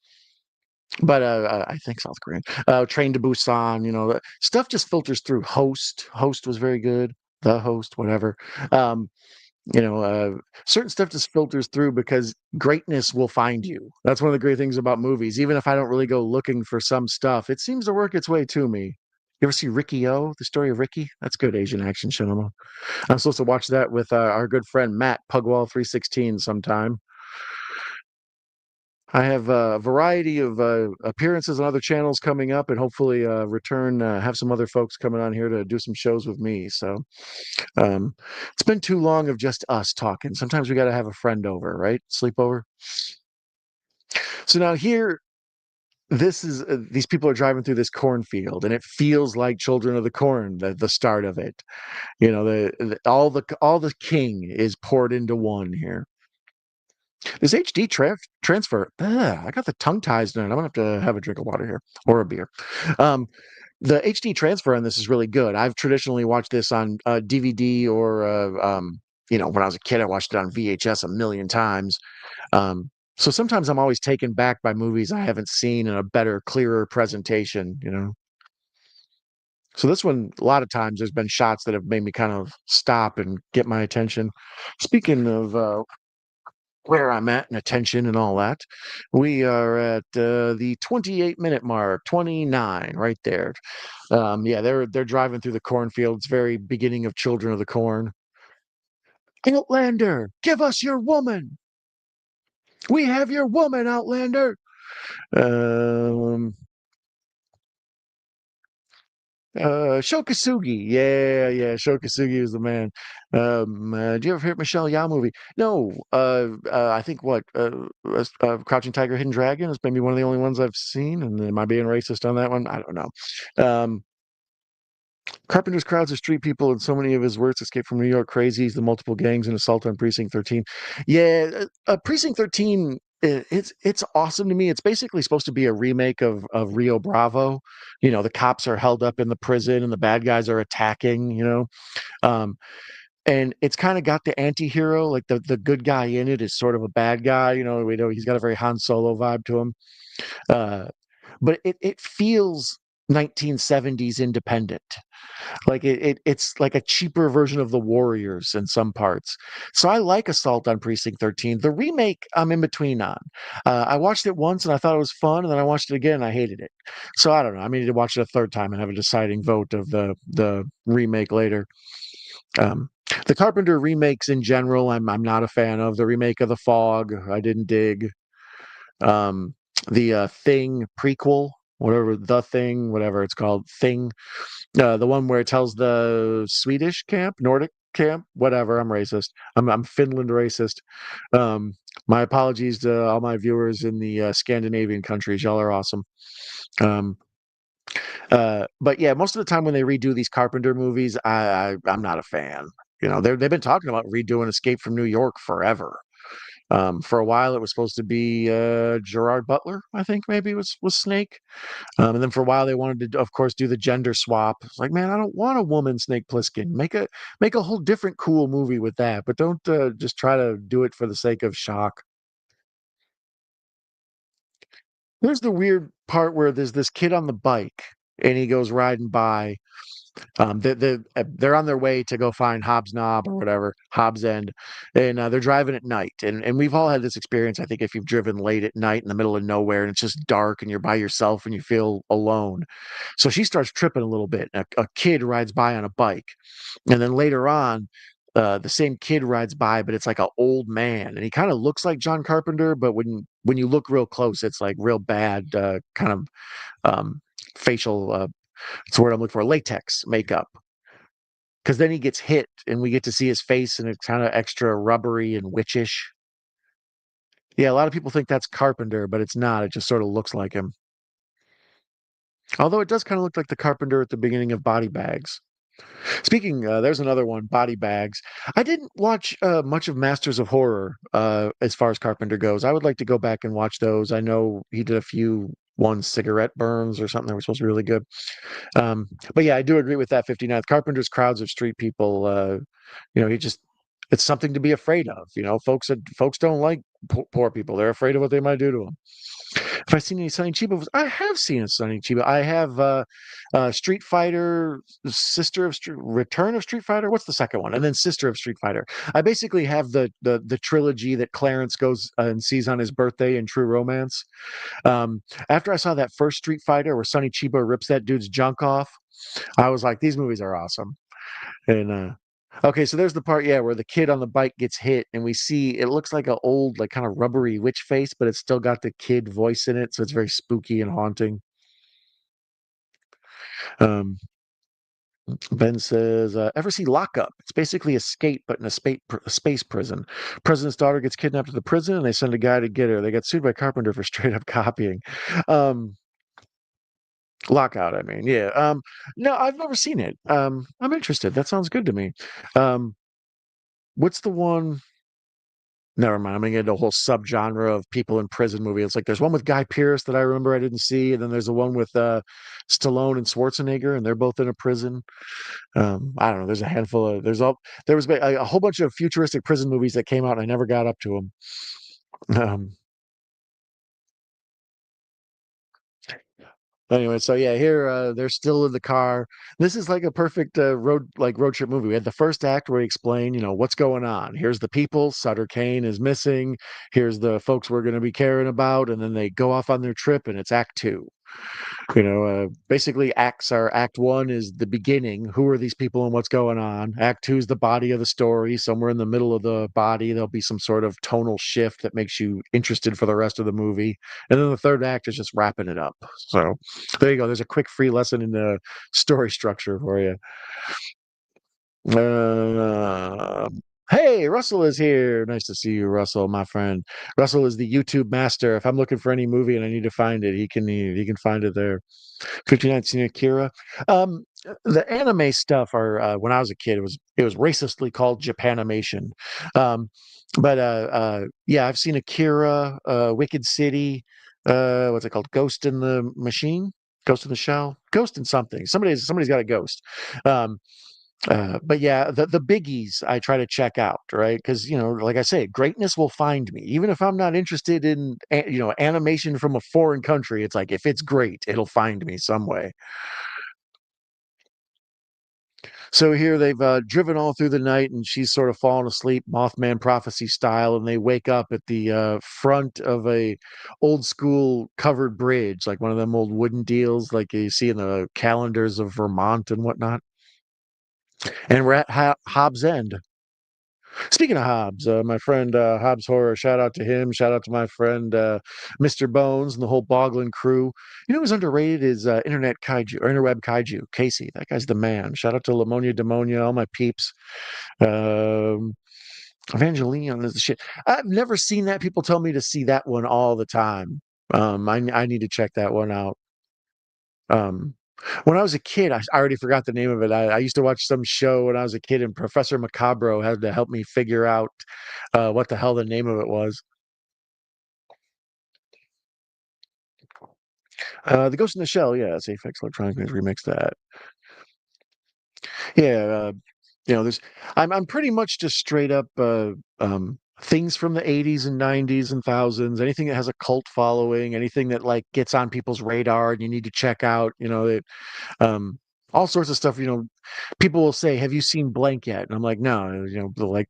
but I think South Korean. Train to Busan, stuff just filters through. Host was very good. The Host, whatever. Um, you know, uh, certain stuff just filters through because greatness will find you. That's one of the great things about movies. Even if I don't really go looking for some stuff, it seems to work its way to me. You ever see Ricky O, the story of Ricky? That's good Asian action cinema. I'm supposed to watch that with our good friend Matt Pugwall 316 sometime. I have a variety of appearances on other channels coming up, and hopefully have some other folks coming on here to do some shows with me. So um, it's been too long of just us talking. Sometimes we got to have a friend over, right? Sleepover. So now here, this is these people are driving through this cornfield, and it feels like Children of the Corn, the start of it. All the king is poured into one here. This HD transfer, I got the tongue ties tonight. I'm gonna have to have a drink of water here or a beer. Um, the HD transfer on this is really good. I've traditionally watched this on DVD or when I was a kid, I watched it on VHS a million times. So sometimes I'm always taken back by movies I haven't seen in a better, clearer presentation. So this one, a lot of times, there's been shots that have made me kind of stop and get my attention. Speaking of where I'm at and attention and all that. We are at the 28-minute mark, 29, right there. Yeah, they're driving through the cornfields, very beginning of Children of the Corn. Outlander, give us your woman. We have your woman, Outlander. Um, Shokasugi. Yeah, yeah, Shokasugi is the man. Do you ever hear Michelle Yao movie? No. I think Crouching Tiger, Hidden Dragon is maybe one of the only ones I've seen. And am I being racist on that one? I don't know. Um, Carpenter's crowds of street people and so many of his works escape from New York crazies, the multiple gangs, and assault on Precinct 13. Yeah, Precinct 13. It's awesome to me. It's basically supposed to be a remake of Rio Bravo. You know, the cops are held up in the prison and the bad guys are attacking. Um, and it's kind of got the anti-hero, like the good guy in it is sort of a bad guy. We know he's got a very Han Solo vibe to him. Uh, but it feels 1970s independent. Like it's like a cheaper version of the Warriors in some parts. So I like Assault on Precinct 13. The remake, I'm in between on. I watched it once and I thought it was fun, and then I watched it again and I hated it. So I don't know. I need to watch it a third time and have a deciding vote of the remake later. Um, the Carpenter remakes in general, I'm not a fan of. The remake of The Fog, I didn't dig. Um, the Thing prequel, whatever it's called, Thing, the one where it tells the Swedish camp, Nordic camp, whatever. I'm racist. I'm Finland racist. Um, my apologies to all my viewers in the Scandinavian countries. Y'all are awesome. Um, but yeah, most of the time when they redo these Carpenter movies, I'm not a fan. They've been talking about redoing Escape from New York forever. For a while, it was supposed to be Gerard Butler, I think maybe was Snake. And then for a while they wanted to, of course, do the gender swap. It's like, man, I don't want a woman Snake Plissken. Make a whole different cool movie with that, but don't just try to do it for the sake of shock. There's the weird part where there's this kid on the bike and he goes riding by. They're on their way to go find Hobbs Knob or whatever, Hobbs End, and they're driving at night. And we've all had this experience. I think if you've driven late at night in the middle of nowhere and it's just dark and you're by yourself and you feel alone. So she starts tripping a little bit. A kid rides by on a bike, and then later on, the same kid rides by, but it's like an old man, and he kind of looks like John Carpenter, but when you look real close, it's like real bad kind of facial. It's the word I'm looking for. Latex makeup. Because then he gets hit, and we get to see his face, and it's kind of extra rubbery and witchish. Yeah, a lot of people think that's Carpenter, but it's not. It just sort of looks like him. Although it does kind of look like the Carpenter at the beginning of Body Bags. Speaking, there's another one, Body Bags. I didn't watch much of Masters of Horror as far as Carpenter goes. I would like to go back and watch those. I know he did a few one cigarette burns or something that were supposed to be really good. But yeah, I do agree with that 59th. Carpenter's crowds of street people, he just it's something to be afraid of. Folks don't like poor people. They're afraid of what they might do to them. Have I seen any Sonny Chiba? I have seen a Sonny Chiba. I have Street Fighter, Return of Street Fighter. What's the second one? And then Sister of Street Fighter. I basically have the trilogy that Clarence goes and sees on his birthday in True Romance. After I saw that first Street Fighter where Sonny Chiba rips that dude's junk off, I was like, these movies are awesome. And okay, so there's the part, yeah, where the kid on the bike gets hit, and we see it looks like an old, like kind of rubbery witch face, but it's still got the kid voice in it, so it's very spooky and haunting. Um, Ben says, ever see Lockup? It's basically Escape, but in a space prison. President's daughter gets kidnapped at the prison, and they send a guy to get her. They got sued by Carpenter for straight up copying. Um, Lockout, I mean, yeah. No, I've never seen it. I'm interested. That sounds good to me. Um, what's the one? Never mind. I'm gonna get into a whole subgenre of people in prison movie. It's like there's one with Guy Pearce that I remember I didn't see, and then there's the one with Stallone and Schwarzenegger, and they're both in a prison. I don't know. There's a handful of there was a whole bunch of futuristic prison movies that came out, and I never got up to them. Anyway, so yeah, here they're still in the car. This is like a perfect road trip movie. We had the first act where he explained, what's going on. Here's the people. Sutter Cane is missing. Here's the folks we're going to be caring about, and then they go off on their trip, and it's Act Two. Basically, act one is the beginning. Who are these people and what's going on? Act two is the body of the story. Somewhere in the middle of the body, there'll be some sort of tonal shift that makes you interested for the rest of the movie. And then the third act is just wrapping it up. So there you go. There's a quick free lesson in the story structure for you. Uh, hey, Russell is here. Nice to see you, Russell, my friend. Russell is the YouTube master. If I'm looking for any movie and I need to find it, he can find it there. 59 seen Akira. The anime stuff are when I was a kid, it was racistly called Japanimation. Um, but yeah, I've seen Akira, Wicked City, what's it called? Ghost in the Machine, Ghost in the Shell, Ghost in something. Somebody's got a ghost. Um, but yeah, the biggies I try to check out, right? Because like I say, greatness will find me, even if I'm not interested in animation from a foreign country. It's like if it's great, it'll find me some way. So here they've driven all through the night, and she's sort of fallen asleep, Mothman prophecy style, and they wake up at the front of a old school covered bridge, like one of them old wooden deals, like you see in the calendars of Vermont and whatnot. And we're at Hobbs End. Speaking of Hobbs, my friend Hobbs Horror, shout out to him. Shout out to my friend Mr. Bones and the whole Boglin crew. You know who's underrated is Internet Kaiju or Interweb Kaiju. Casey, that guy's the man. Shout out to Lamonia Demonia, all my peeps. Um, Evangelion is the shit. I've never seen that. People tell me to see that one all the time. I need to check that one out. Um, when I was a kid, I already forgot the name of it. I used to watch some show when I was a kid, and Professor Macabro had to help me figure out what the hell the name of it was. The Ghost in the Shell, yeah, it's Aphex Electronics remixed that. Yeah, there's I'm pretty much just straight up things from the 80s and 90s and thousands, anything that has a cult following, anything that like gets on people's radar and you need to check out, um all sorts of stuff. People will say, "Have you seen blank yet?" And I'm like, "No." Like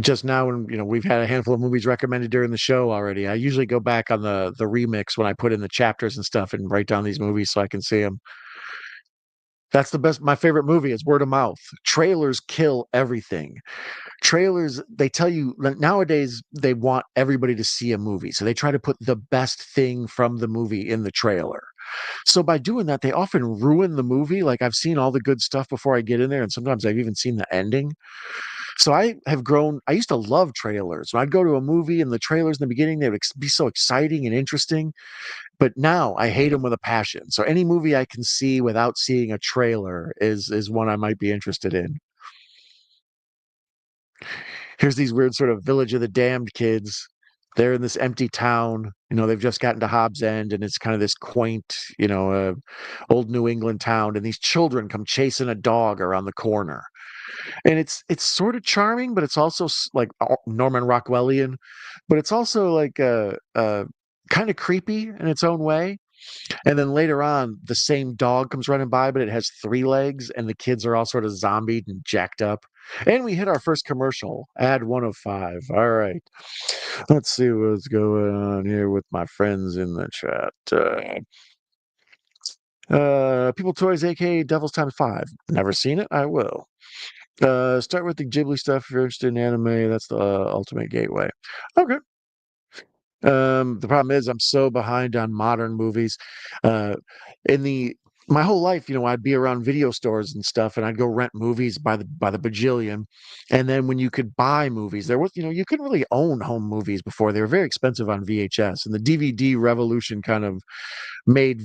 just now, when we've had a handful of movies recommended during the show already. I usually go back on the remix when I put in the chapters and stuff and write down these movies so I can see them. That's the best. My favorite movie is word of mouth. Trailers kill everything. Trailers, they tell you nowadays they want everybody to see a movie, so they try to put the best thing from the movie in the trailer. So by doing that, they often ruin the movie. Like I've seen all the good stuff before I get in there, and sometimes I've even seen the ending. So I have grown. I used to love trailers. When I'd go to a movie and the trailers in the beginning, they would be so exciting and interesting. But now I hate them with a passion. So any movie I can see without seeing a trailer is one I might be interested in. Here's these weird sort of Village of the Damned kids. They're in this empty town. They've just gotten to Hobbs End, and it's kind of this quaint, old New England town. And these children come chasing a dog around the corner, and it's sort of charming, but it's also like Norman Rockwellian, but it's also like kind of creepy in its own way. And then later on, the same dog comes running by, but it has three legs, and the kids are all sort of zombied and jacked up. And we hit our first commercial, ad 105. All right. Let's see what's going on here with my friends in the chat. People Toys, aka Devil's Times 5. Never seen it? I will. Start with the Ghibli stuff if you're interested in anime. That's the ultimate gateway. Okay. The problem is I'm so behind on modern movies. Uh, in the My whole life, I'd be around video stores and stuff, and I'd go rent movies by the bajillion. And then when you could buy movies, there was, you couldn't really own home movies before. They were very expensive on VHS, and the DVD revolution kind of made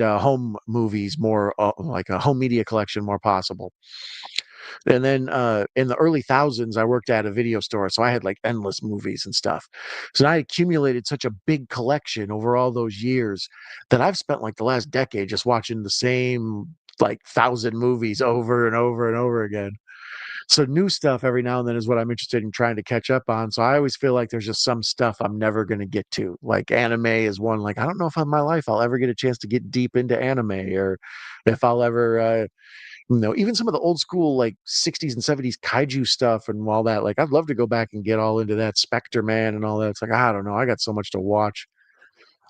home movies more like a home media collection more possible. And then in the early thousands, I worked at a video store, so I had like endless movies and stuff. So I accumulated such a big collection over all those years that I've spent like the last decade just watching the same like 1,000 movies over and over and over again. So new stuff every now and then is what I'm interested in trying to catch up on. So I always feel like there's just some stuff I'm never going to get to. Like anime is one. Like I don't know if in my life I'll ever get a chance to get deep into anime, or if I'll ever even some of the old school like 60s and 70s kaiju stuff and all that. Like I'd love to go back and get all into that Spectre Man and all that. It's like I don't know. I got so much to watch.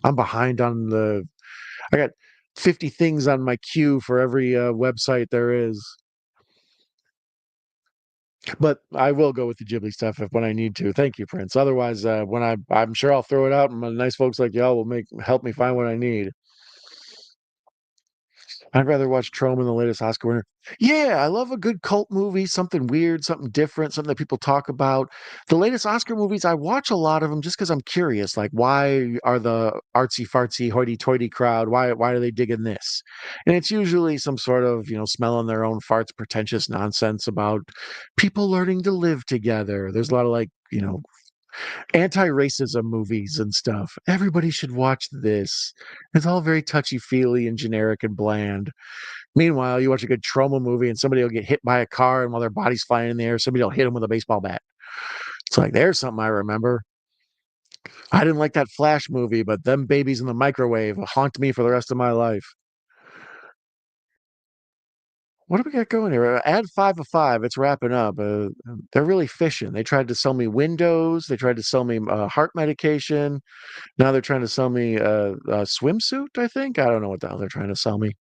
I'm behind on the. I got 50 things on my queue for every website there is. But I will go with the Ghibli stuff if when I need to. Thank you, Prince. Otherwise, when I'm sure I'll throw it out, and my nice folks like y'all will help me find what I need. I'd rather watch Trome than the latest Oscar winner. Yeah, I love a good cult movie, something weird, something different, something that people talk about. The latest Oscar movies, I watch a lot of them just because I'm curious. Like, why are the artsy fartsy hoity-toity crowd? Why are they digging this? And it's usually some sort of smelling their own farts, pretentious nonsense about people learning to live together. There's a lot of like anti-racism movies and stuff. Everybody should watch this. It's all very touchy-feely and generic and bland. Meanwhile, you watch a good trauma movie and somebody will get hit by a car, and while their body's flying in the air, somebody will hit them with a baseball bat. It's like, there's something I remember. I didn't like that Flash movie, but them babies in the microwave haunt me for the rest of my life. What do we got going here? Add 5 of 5. It's wrapping up. They're really fishing. They tried to sell me Windows. They tried to sell me heart medication. Now they're trying to sell me a swimsuit, I think. I don't know what the hell they're trying to sell me.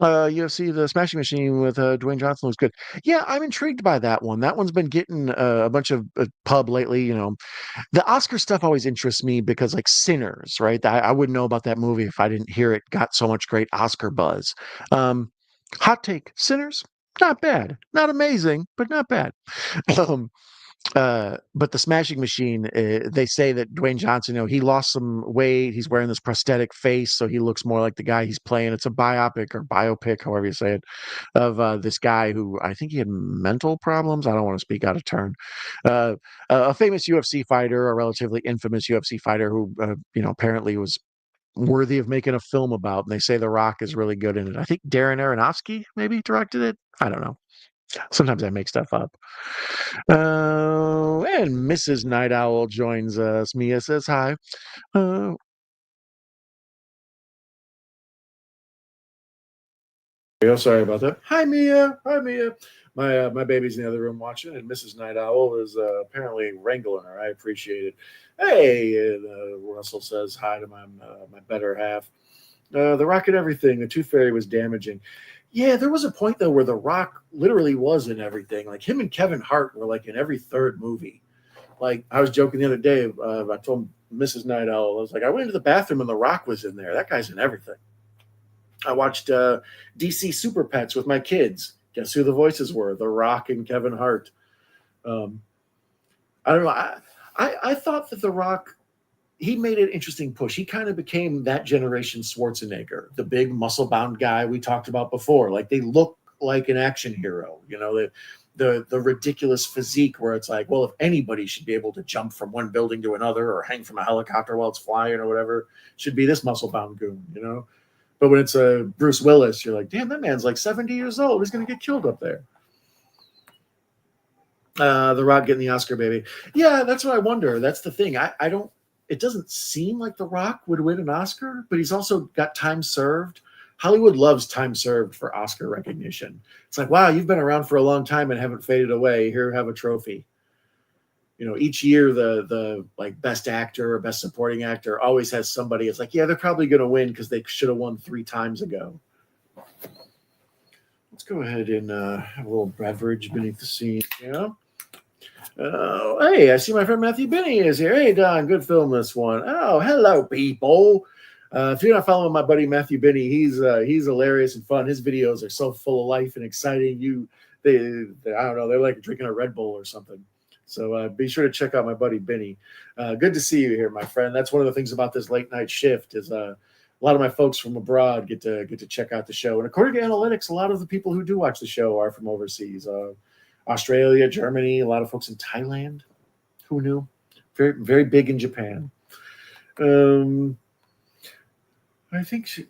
UFC, the Smashing Machine with Dwayne Johnson was good. Yeah, I'm intrigued by that one. That one's been getting a bunch of pub lately. The Oscar stuff always interests me because, like Sinners, right? I wouldn't know about that movie if I didn't hear it got so much great Oscar buzz. Um, Hot take: Sinners, not bad, not amazing, but not bad. Um, but the Smashing Machine, they say that Dwayne Johnson, he lost some weight. He's wearing this prosthetic face, so he looks more like the guy he's playing. It's a biopic or biopic, however you say it, of this guy who I think he had mental problems. I don't want to speak out of turn. Uh, a famous UFC fighter, a relatively infamous UFC fighter who, apparently was worthy of making a film about. And they say The Rock is really good in it. I think Darren Aronofsky maybe directed it. I don't know. Sometimes I make stuff up. And Mrs. Night Owl joins us. Mia says hi. Uh, Sorry about that. Hi, Mia. Hi, Mia. My baby's in the other room watching, and Mrs. Night Owl is apparently wrangling her. I appreciate it. Hey, and, Russell says hi to my better half. The Rock and everything. The Tooth Fairy was damaging. Yeah, there was a point though where The Rock literally was in everything. Like him and Kevin Hart were like in every third movie. Like I was joking the other day. I told Mrs. Night Owl, I was like, I went into the bathroom and The Rock was in there. That guy's in everything. I watched DC Super Pets with my kids. Guess who the voices were? The Rock and Kevin Hart. Um, I don't know. I thought that The Rock, he made an interesting push. He kind of became that generation Schwarzenegger, the big muscle bound guy we talked about before. Like they look like an action hero, the ridiculous physique where it's like, well, if anybody should be able to jump from one building to another or hang from a helicopter while it's flying or whatever, should be this muscle bound goon. But when it's a Bruce Willis, you're like, damn, that man's like 70 years old. He's going to get killed up there. The Rock getting the Oscar, baby. Yeah, that's what I wonder. That's the thing. I don't. It doesn't seem like The Rock would win an Oscar, but he's also got time served. Hollywood loves time served for Oscar recognition. It's like, wow, you've been around for a long time and haven't faded away. Here, have a trophy. Each year the like best actor or best supporting actor always has somebody. It's like, yeah, they're probably going to win because they should have won 3 times ago. Let's go ahead and have a little beverage beneath the scene. Hey, I see my friend Matthew Binney is here. Hey, Don, good film this one. Oh, hello, people. If you're not following my buddy Matthew Binney, he's hilarious and fun. His videos are so full of life and exciting. They I don't know, they're like drinking a Red Bull or something. So be sure to check out my buddy Binney. Good to see you here, my friend. That's one of the things about this late night shift is a lot of my folks from abroad get to check out the show. And according to analytics, a lot of the people who do watch the show are from overseas. Australia, Germany, a lot of folks in Thailand. Who knew? Very, very big in Japan. I think she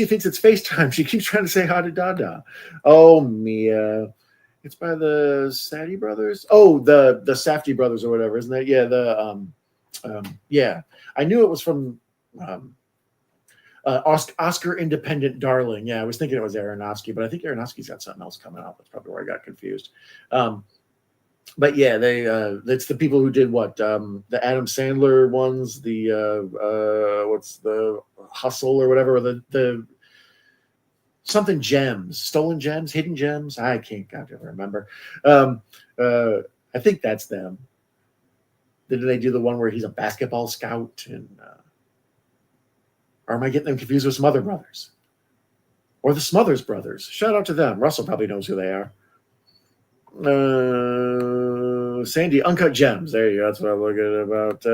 thinks it's FaceTime. She keeps trying to say hi to Dada. Oh, Mia. It's by the Safdie brothers. Oh, the Safdie brothers or whatever, isn't that? Yeah, yeah. I knew it was from Oscar Independent Darling. Yeah, I was thinking it was Aronofsky, but I think Aronofsky's got something else coming out. That's probably where I got confused. But yeah, they it's the people who did what the Adam Sandler ones, the what's the Hustle or whatever, the something gems, stolen gems, hidden gems. I can't goddamn remember. Um, uh, I think that's them. Did they do the one where he's a basketball scout? And or am I getting them confused with some other brothers or the Smothers brothers? Shout out to them. Russell probably knows who they are. Sandy, Uncut Gems. There you go. That's what I'm looking at about.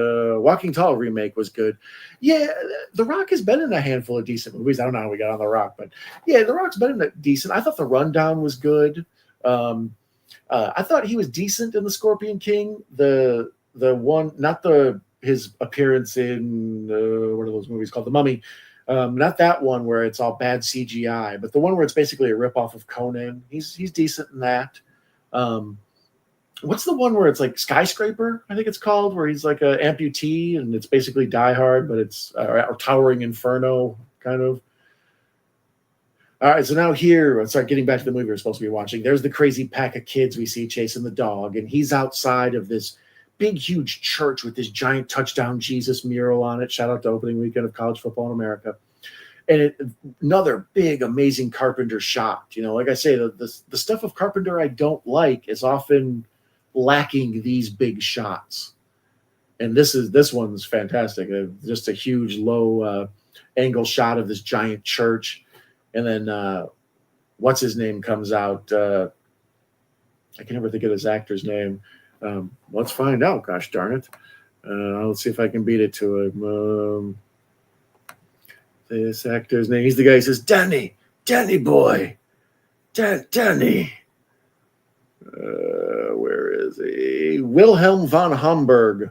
Walking Tall remake was good. Yeah, The Rock has been in a handful of decent movies. I don't know how we got on The Rock, but yeah, The Rock's been in a decent. I thought The Rundown was good. I thought he was decent in The Scorpion King. The one, not the his appearance in what are those movies called? The Mummy. Not that one where it's all bad CGI, but the one where it's basically a ripoff of Conan. He's decent in that. What's the one where it's like Skyscraper? I think it's called, where he's like an amputee and it's basically Die Hard, but it's or Towering Inferno kind of. All right, so now here, let's start getting back to the movie we're supposed to be watching. There's the crazy pack of kids we see chasing the dog, and he's outside of this big, huge church with this giant touchdown Jesus mural on it. Shout out to opening weekend of college football in America. And another big, amazing Carpenter shot. You know, like I say, the stuff of Carpenter I don't like is often lacking these big shots. And this one's fantastic. Just a huge low angle shot of this giant church. And then what's his name comes out. I can never think of this actor's name. Let's find out. Gosh darn it. Let's see if I can beat it to him. This actor's name. He's the guy who says, Danny boy. Danny. Where is he? Wilhelm von Homburg.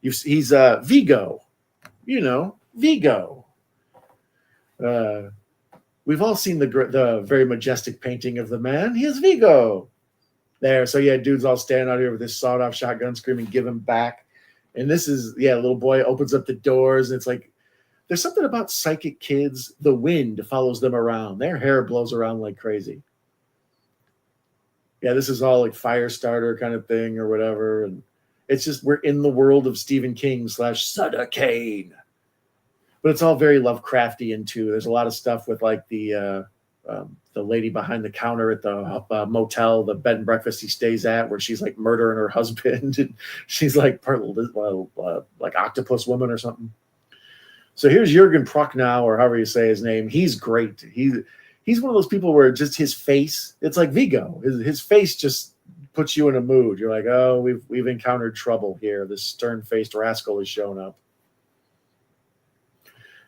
He's Vigo. You know, Vigo. We've all seen the very majestic painting of the man. He is Vigo. There. So yeah, dude's all standing out here with this sawed-off shotgun screaming, give him back. And this is, yeah, little boy opens up the doors. And it's like, there's something about psychic kids. The wind follows them around. Their hair blows around like crazy. Yeah, this is all like fire starter kind of thing or whatever. And it's just, we're in the world of Stephen King / Sutter Cane. But it's all very Lovecraftian too. There's a lot of stuff with like the lady behind the counter at the motel, the bed and breakfast he stays at, where she's like murdering her husband. And she's like part like octopus woman or something. So here's Jürgen Prochnow, or however you say his name. He's great. He's one of those people where just his face, it's like Vigo. His face just puts you in a mood. You're like, oh, we've encountered trouble here. This stern-faced rascal has shown up.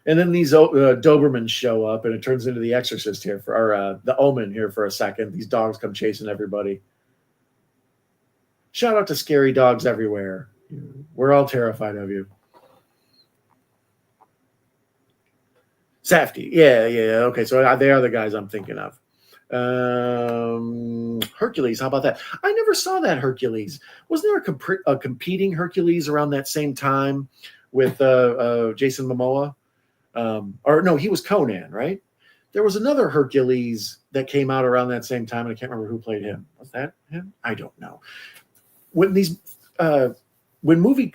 And then these Dobermans show up, and it turns into the Exorcist here or the Omen here for a second. These dogs come chasing everybody. Shout out to scary dogs everywhere. We're all terrified of you. Safdie. Yeah. Okay, so they are the guys I'm thinking of. Hercules, how about that? I never saw that Hercules. Wasn't there a competing Hercules around that same time with Jason Momoa? Or no, he was Conan, right? There was another Hercules that came out around that same time, and I can't remember who played him. Was that him? I don't know. When movie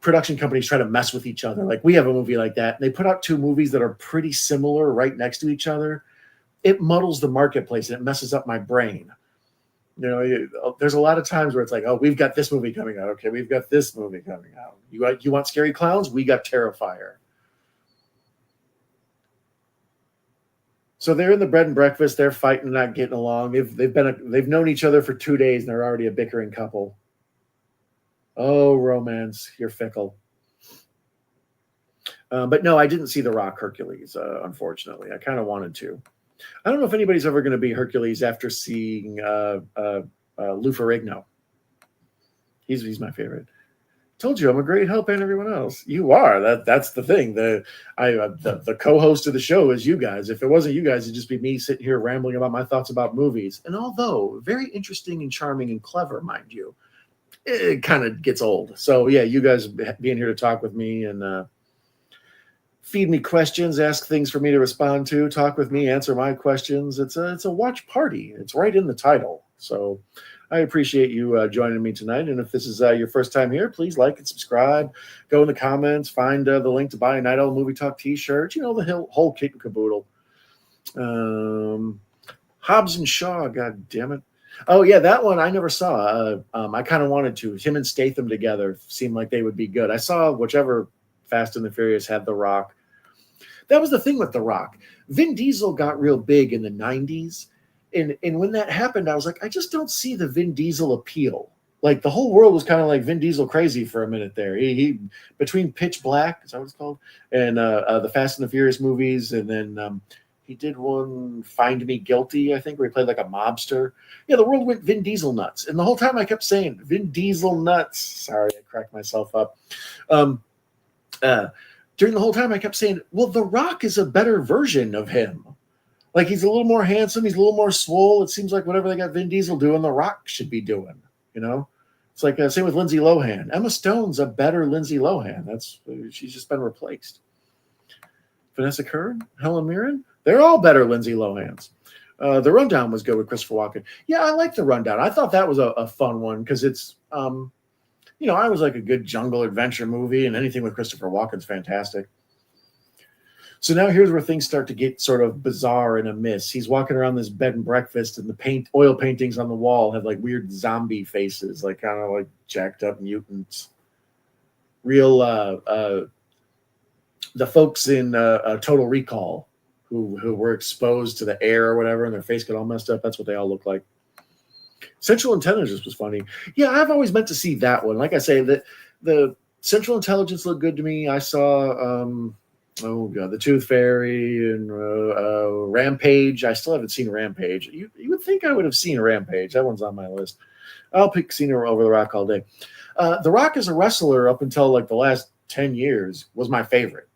production companies try to mess with each other, like we have a movie like that, and they put out two movies that are pretty similar right next to each other, it muddles the marketplace and it messes up my brain. You know, there's a lot of times where it's like, oh, we've got this movie coming out. Okay, we've got this movie coming out. You want scary clowns? We got Terrifier. So they're in the bread and breakfast. They're fighting, not getting along. They've known each other for 2 days, and they're already a bickering couple. Oh, romance, you're fickle. But no, I didn't see The Rock Hercules, unfortunately. I kind of wanted to. I don't know if anybody's ever going to be Hercules after seeing Lou Ferrigno. He's my favorite. Told you I'm a great help and everyone else. You are. That's the thing. The co-host of the show is you guys. If it wasn't you guys, it'd just be me sitting here rambling about my thoughts about movies. And although very interesting and charming and clever, mind you, it kind of gets old. So yeah, you guys being here to talk with me and feed me questions, ask things for me to respond to, talk with me, answer my questions. It's a watch party. It's right in the title. So I appreciate you joining me tonight. And if this is your first time here, please like and subscribe. Go in the comments, find the link to buy a Night Owl Movie Talk t-shirt. You know, the whole kit and caboodle. Hobbs and Shaw, god damn it. Oh, yeah, that one I never saw. I kind of wanted to. Him and Statham together seemed like they would be good. I saw whichever Fast and the Furious had The Rock. That was the thing with The Rock. Vin Diesel got real big in the 90s. And when that happened, I was like, I just don't see the Vin Diesel appeal. Like, the whole world was kind of like Vin Diesel crazy for a minute there. He between Pitch Black, is that what it's called? And the Fast and the Furious movies. And then he did one, Find Me Guilty, I think, where he played like a mobster. Yeah, the world went Vin Diesel nuts. And the whole time I kept saying, Vin Diesel nuts. Sorry, I cracked myself up. During the whole time I kept saying, well, The Rock is a better version of him. Like, he's a little more handsome. He's a little more swole. It seems like whatever they got Vin Diesel doing, The Rock should be doing, you know? It's like same with Lindsay Lohan. Emma Stone's a better Lindsay Lohan. She's just been replaced. Vanessa Kern, Helen Mirren, they're all better Lindsay Lohans. The Rundown was good with Christopher Walken. Yeah, I like The Rundown. I thought that was a fun one because it's, you know, I was like a good jungle adventure movie, and anything with Christopher Walken's fantastic. So now here's where things start to get sort of bizarre and amiss. He's walking around this bed and breakfast, and the oil paintings on the wall have like weird zombie faces, like kind of like jacked up mutants. Real, the folks in Total Recall who were exposed to the air or whatever, and their face got all messed up. That's what they all look like. Central Intelligence was funny. Yeah, I've always meant to see that one. Like I say, the Central Intelligence looked good to me. I saw, oh god, The Tooth Fairy and Rampage. I still haven't seen Rampage. You would think I would have seen Rampage. That one's on my list. I'll pick Cena over The Rock all day. The Rock as a wrestler up until like the last 10 years was my favorite.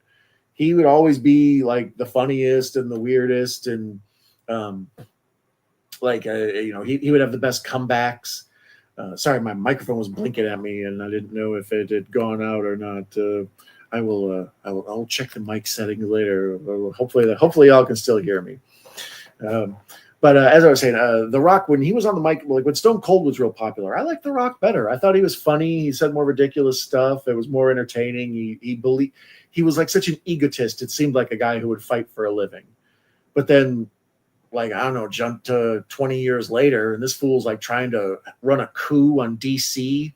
He would always be like the funniest and the weirdest, and you know, he would have the best comebacks. Sorry, my microphone was blinking at me, and I didn't know if it had gone out or not. I'll check the mic settings later. Hopefully y'all can still hear me. But as I was saying, The Rock, when he was on the mic, like when Stone Cold was real popular, I liked The Rock better. I thought he was funny. He said more ridiculous stuff. It was more entertaining. He was like such an egotist. It seemed like a guy who would fight for a living. But then, like, I don't know, jump to 20 years later, and this fool's like trying to run a coup on DC.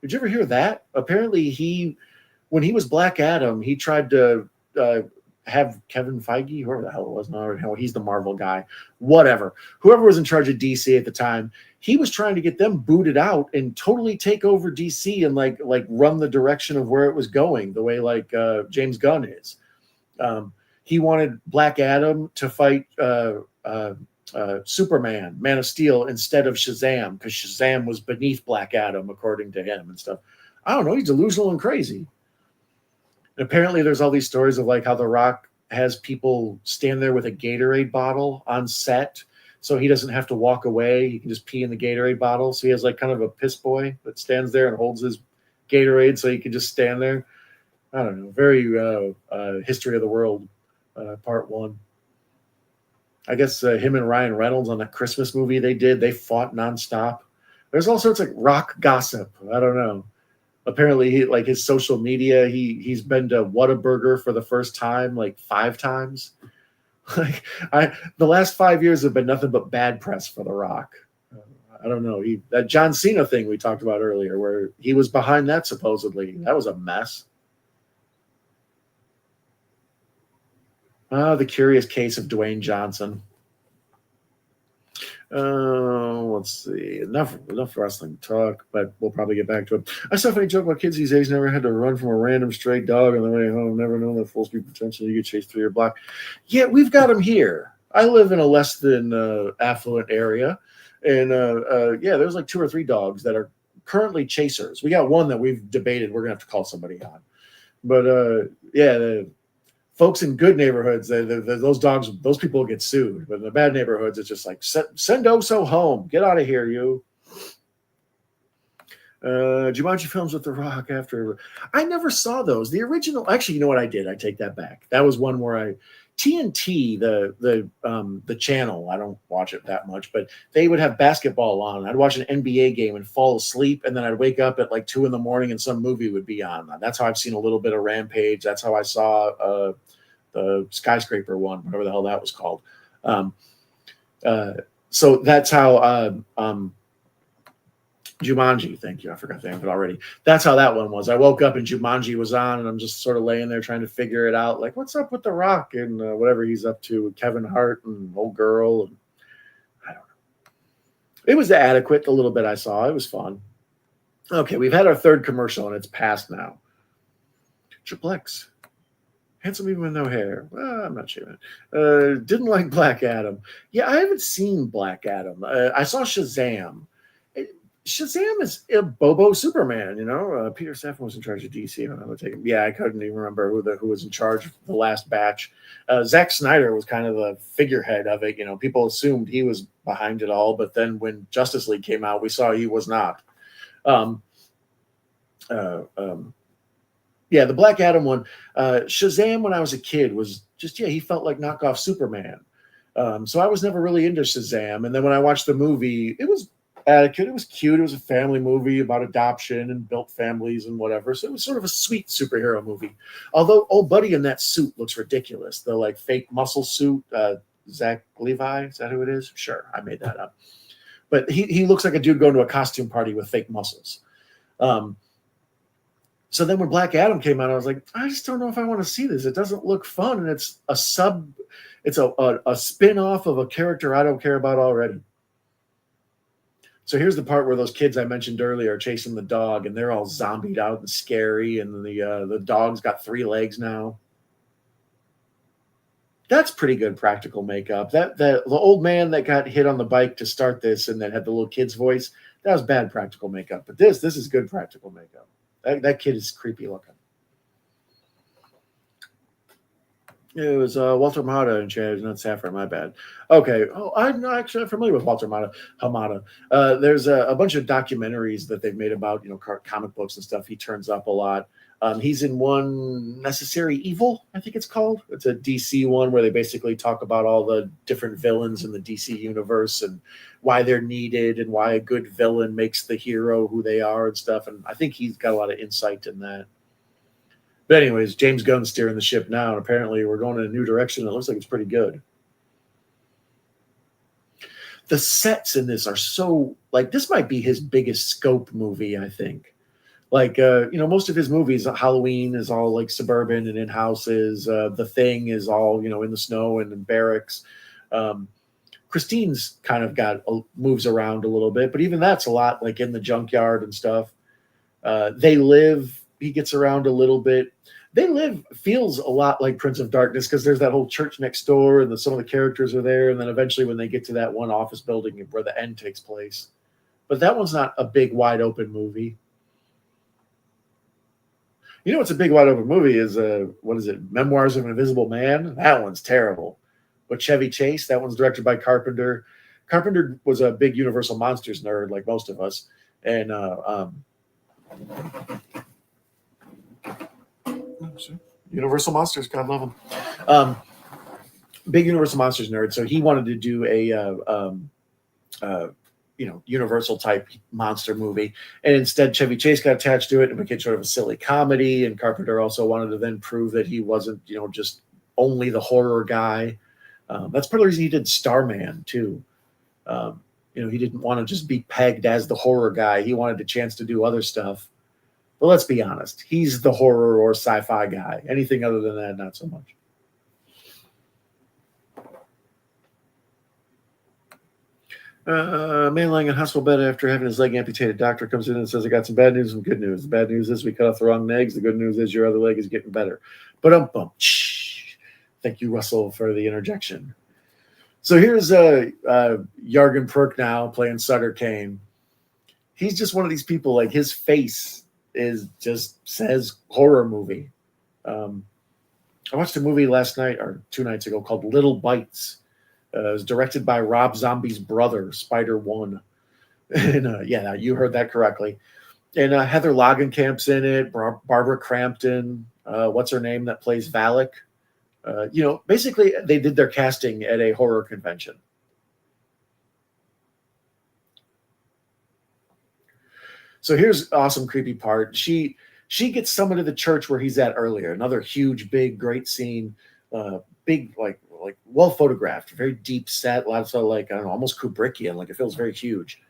Did you ever hear that? Apparently when he was Black Adam, he tried to have Kevin Feige, whoever the hell it was, no, he's the Marvel guy, whatever. Whoever was in charge of DC at the time, he was trying to get them booted out and totally take over DC and like run the direction of where it was going, the way like James Gunn is. He wanted Black Adam to fight Superman, Man of Steel, instead of Shazam, because Shazam was beneath Black Adam, according to him and stuff. I don't know. He's delusional and crazy. And apparently there's all these stories of like how The Rock has people stand there with a Gatorade bottle on set so he doesn't have to walk away. He can just pee in the Gatorade bottle. So he has like kind of a piss boy that stands there and holds his Gatorade so he can just stand there. I don't know. Very History of the World, part 1. I guess him and Ryan Reynolds on the Christmas movie they fought nonstop. There's all sorts of Rock gossip. I don't know. Apparently, his social media, he's been to Whataburger for the first time like 5 times. The last 5 years have been nothing but bad press for The Rock. I don't know. That John Cena thing we talked about earlier, where he was behind that supposedly, that was a mess. The Curious Case of Dwayne Johnson. Let's see. Enough wrestling talk, but we'll probably get back to it. I saw a funny joke about kids these days never had to run from a random stray dog on the way home, never known the full speed potential. You get chased through your block. Yeah, we've got them here. I live in a less than affluent area, and yeah, there's like 2 or 3 dogs that are currently chasers. We got one that we've debated we're gonna have to call somebody on, but yeah, the folks in good neighborhoods, those dogs, those people get sued. But in the bad neighborhoods, it's just like, send Oso home. Get out of here, you. Jumanji films with The Rock after. I never saw those. The original, actually, you know what I did? I take that back. That was one where TNT, the channel, I don't watch it that much, but they would have basketball on. I'd watch an NBA game and fall asleep, and then I'd wake up at like 2 a.m. and some movie would be on. That's how I've seen a little bit of Rampage. That's how I saw the skyscraper one, whatever the hell that was called. So that's how Jumanji, thank you. I forgot the name of it already. That's how that one was. I woke up and Jumanji was on, and I'm just sort of laying there trying to figure it out. Like, what's up with The Rock and whatever he's up to, Kevin Hart and old girl. And I don't know. It was adequate, the little bit I saw. It was fun. Okay, we've had our third commercial, and it's past now. Triple X. Handsome even with no hair. Well, I'm not sure. Didn't like Black Adam. Yeah, I haven't seen Black Adam. I saw Shazam. Shazam is a Bobo Superman, you know. Peter Safran was in charge of DC. I don't know what to take him. Yeah, I couldn't even remember who was in charge of the last batch. Zack Snyder was kind of the figurehead of it. You know, people assumed he was behind it all, but then when Justice League came out, we saw he was not. Yeah, the Black Adam one. Shazam, when I was a kid, was just, he felt like knockoff Superman. So I was never really into Shazam. And then when I watched the movie, it was adequate. It was cute. It was a family movie about adoption and built families and whatever. So it was sort of a sweet superhero movie. Although old buddy in that suit looks ridiculous. The like fake muscle suit. Zach Levi, is that who it is? Sure, I made that up. But he looks like a dude going to a costume party with fake muscles. So then when Black Adam came out, I was like, I just don't know if I want to see this. It doesn't look fun, and it's a spin-off of a character I don't care about already. So here's the part where those kids I mentioned earlier are chasing the dog, and they're all zombied out and scary, and the dog's got 3 legs now. That's pretty good practical makeup. The old man that got hit on the bike to start this and that had the little kid's voice, that was bad practical makeup. But this is good practical makeup. That kid is creepy looking. It was Walter Hamada in charge, not Safran. My bad. Okay. Oh, I'm not actually familiar with Walter Hamada. There's a bunch of documentaries that they've made about comic books and stuff. He turns up a lot. He's in one, Necessary Evil, I think it's called. It's a DC one where they basically talk about all the different villains in the DC universe and why they're needed and why a good villain makes the hero who they are and stuff. And I think he's got a lot of insight in that. But anyways, James Gunn's steering the ship now, and apparently we're going in a new direction. It looks like it's pretty good. The sets in this are so, like, this might be his biggest scope movie, I think. Like, most of his movies, Halloween is all, like, suburban and in houses. The Thing is all, in the snow and in barracks. Christine's kind of moves around a little bit, but even that's a lot, like, in the junkyard and stuff. They Live, he gets around a little bit. They Live feels a lot like Prince of Darkness because there's that whole church next door and some of the characters are there. And then eventually when they get to that one office building where the end takes place. But that one's not a big, wide open movie. What's a big, wide open movie is, what is it? Memoirs of an Invisible Man? That one's terrible. But Chevy Chase, that one's directed by Carpenter. Carpenter was a big Universal Monsters nerd like most of us. And, Universal Monsters, God love them. Big Universal Monsters nerd, so he wanted to do a Universal type monster movie, and instead Chevy Chase got attached to it and became sort of a silly comedy. And Carpenter also wanted to then prove that he wasn't, just only the horror guy. That's part of the reason he did Starman too. He didn't want to just be pegged as the horror guy. He wanted a chance to do other stuff. But let's be honest, he's the horror or sci-fi guy. Anything other than that, not so much. Man lying in hospital bed after having his leg amputated. Doctor comes in and says, I got some bad news and good news. The bad news is we cut off the wrong legs. The good news is your other leg is getting better. But thank you, Russell, for the interjection. So here's Jürgen Prochnow playing Sutter Cane. He's just one of these people, like his face says horror movie. I watched a movie last night or 2 nights ago called Little Bites. It was directed by Rob Zombie's brother, Spider One. And you heard that correctly. And Heather Langenkamp's in it, Barbara Crampton. What's her name that plays Valak? Basically they did their casting at a horror convention. So here's awesome creepy part. She gets summoned to the church where he's at earlier. Another huge, big, great scene. Big, like well photographed, very deep set. Lots of like I don't know, almost Kubrickian. Like it feels very huge.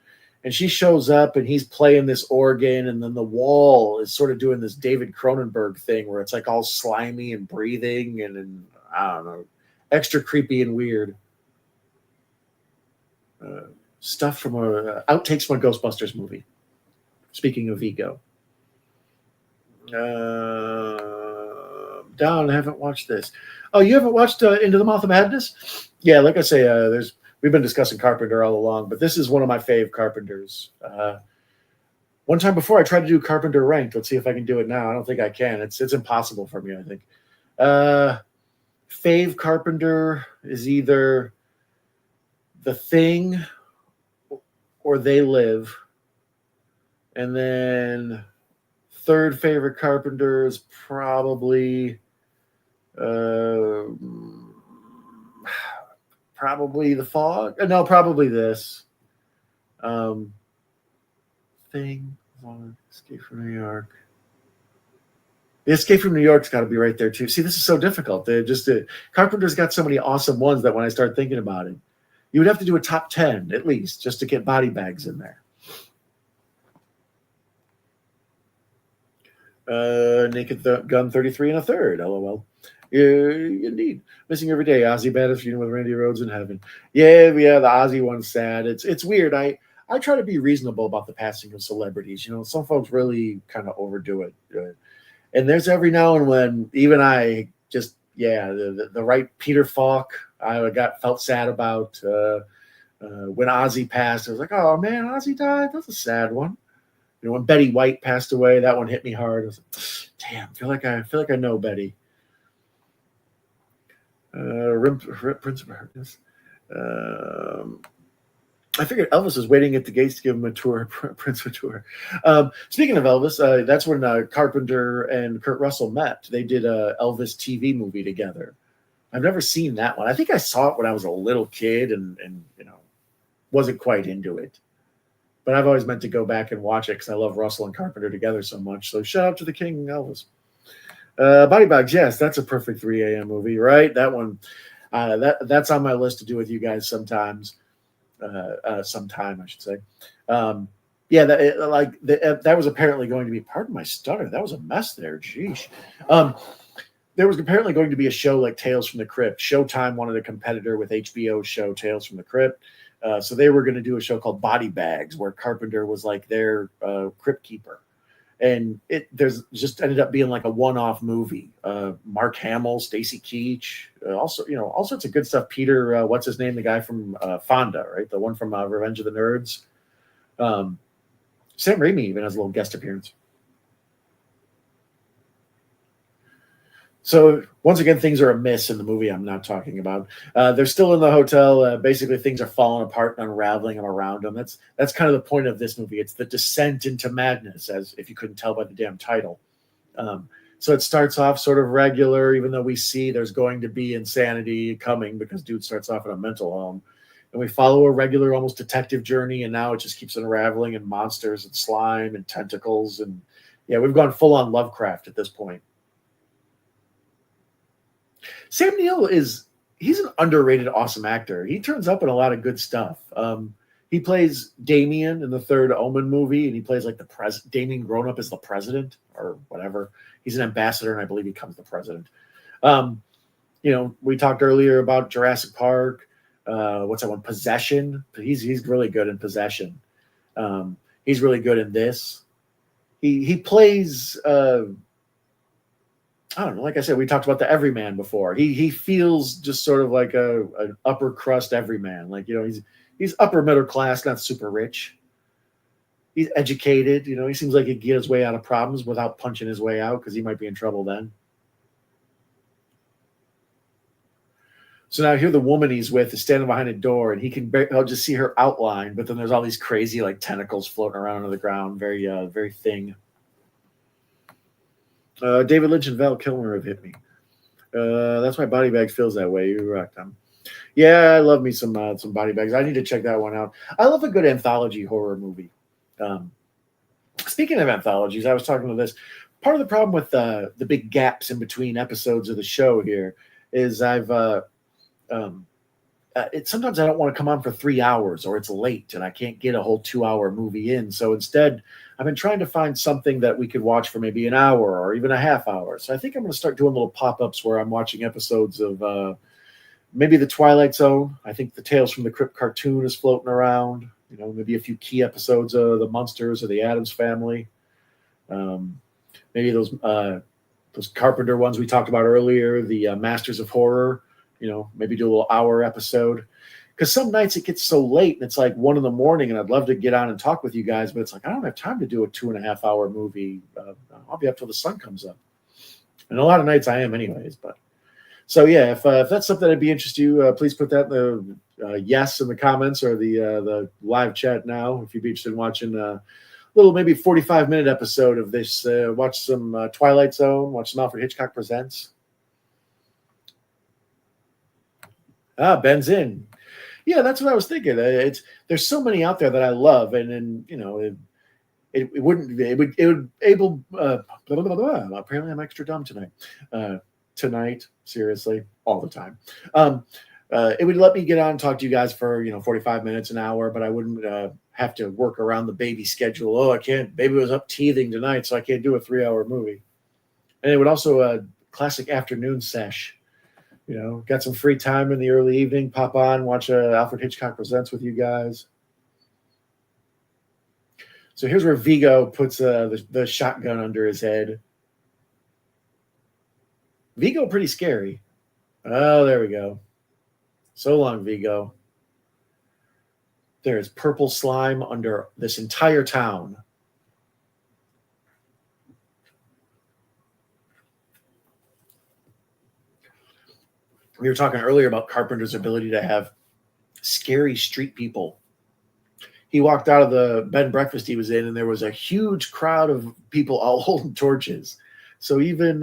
And she shows up and he's playing this organ, and then the wall is sort of doing this David Cronenberg thing where it's like all slimy and breathing and I don't know, extra creepy and weird. Stuff from outtakes from a Ghostbusters movie. Speaking of ego. Don, I haven't watched this. Oh, you haven't watched Into the Mouth of Madness? Yeah, like I say, we've been discussing Carpenter all along, but this is one of my fave Carpenters. One time before, I tried to do Carpenter ranked. Let's see if I can do it now. I don't think I can. It's impossible for me, I think. Fave Carpenter is either The Thing or They Live. And then third favorite Carpenter is probably The Fog. No, probably this. Thing. Escape from New York. The Escape from New York's got to be right there too. See, this is so difficult. Carpenter's got so many awesome ones that when I start thinking about it, you would have to do a top 10 at least just to get Body Bags in there. Naked Gun 33 and a third. LOL. Indeed. Missing every day. Ozzy Badass Funeral with Randy Rhoads in heaven. Yeah, the Ozzy one's sad. It's weird. I try to be reasonable about the passing of celebrities. Some folks really kind of overdo it. And there's every now and when, even I just, the right Peter Falk, I felt sad about. When Ozzy passed, I was like, oh man, Ozzy died. That's a sad one. When Betty White passed away, that one hit me hard. I was like, damn, I feel like I know Betty. Prince of Darkness. I figured Elvis was waiting at the gates to give him a tour, Prince a tour. Speaking of Elvis, that's when Carpenter and Kurt Russell met. They did a Elvis TV movie together. I've never seen that one. I think I saw it when I was a little kid and wasn't quite into it. But I've always meant to go back and watch it because I love Russell and Carpenter together so much. So shout out to the King, Elvis. Body Bags, yes, that's a perfect 3 a.m. movie, right? That one, that's on my list to do with you guys sometimes. Sometime, I should say. That was apparently going to be, pardon my stutter, that was a mess there, geesh. There was apparently going to be a show like Tales from the Crypt. Showtime wanted a competitor with HBO's show Tales from the Crypt. So they were going to do a show called Body Bags, where Carpenter was like their crypt keeper, and there's just ended up being like a one-off movie. Mark Hamill, Stacy Keach, also all sorts of good stuff. Peter, what's his name? The guy from Fonda, right? The one from Revenge of the Nerds. Sam Raimi even has a little guest appearance. So once again, things are amiss in the movie I'm not talking about. They're still in the hotel. Basically, things are falling apart and unraveling around them. That's kind of the point of this movie. It's the descent into madness, as if you couldn't tell by the damn title. So it starts off sort of regular, even though we see there's going to be insanity coming because dude starts off in a mental home. And we follow a regular, almost detective journey, and now it just keeps unraveling and monsters and slime and tentacles. And we've gone full on Lovecraft at this point. Sam Neill he's an underrated, awesome actor. He turns up in a lot of good stuff. He plays Damien in the third Omen movie, and he plays like the Damien grown up as the president or whatever. He's an ambassador, and I believe he becomes the president. We talked earlier about Jurassic Park. What's that one? Possession. He's really good in Possession. He's really good in this. He plays. I don't know. Like I said, we talked about the everyman before. He feels just sort of like an upper crust everyman. Like he's upper middle class, not super rich. He's educated. He seems like he'd get his way out of problems without punching his way out because he might be in trouble then. So now here the woman he's with is standing behind a door, and I'll just see her outline, but then there's all these crazy like tentacles floating around under the ground, very very thing. David Lynch and Val Kilmer have hit me. That's why Body Bags feels that way. You're right, Tom. Yeah, I love me some Body Bags. I need to check that one out. I love a good anthology horror movie. Um, Speaking of anthologies, I was talking to this. Part of the problem with the big gaps in between episodes of the show here is um, sometimes I don't want to come on for 3 hours or it's late and I can't get a whole 2 hour movie in. So instead, I've been trying to find something that we could watch for maybe an hour or even a half hour. So I think I'm going to start doing little pop ups where I'm watching episodes of maybe The Twilight Zone. I think the Tales from the Crypt cartoon is floating around. You know, maybe a few key episodes of The Munsters or The Addams Family. Maybe those Carpenter ones we talked about earlier, the Masters of Horror. You know, maybe do a little hour episode. Because some nights it gets so late and it's like 1 a.m. and I'd love to get on and talk with you guys, but it's like I don't have time to do a 2.5 hour movie. I'll be up till the sun comes up. And a lot of nights I am anyways, but so yeah, if that's something that'd be interesting to you, please put that in the yes in the comments or the live chat now. If you'd be interested in watching a little maybe 45-minute episode of this, watch some Twilight Zone, watch some Alfred Hitchcock Presents. Ben's in. Yeah, that's what I was thinking. There's so many out there that I love, and you know, it would able. Blah, blah, blah, blah. Apparently, I'm extra dumb tonight. Tonight, seriously, all the time. It would let me get on and talk to you guys for 45 minutes, an hour, but I wouldn't have to work around the baby schedule. Oh, I can't. Baby was up teething tonight, so I can't do a 3-hour movie. And it would also classic afternoon sesh. You know, got some free time in the early evening, pop on, watch Alfred Hitchcock Presents with you guys. So here's where Vigo puts the shotgun under his head. Vigo, pretty scary. Oh, there we go. So long, Vigo. There is purple slime under this entire town. We were talking earlier about Carpenter's ability to have scary street people. He walked out of the bed and breakfast he was in, and there was a huge crowd of people all holding torches. So even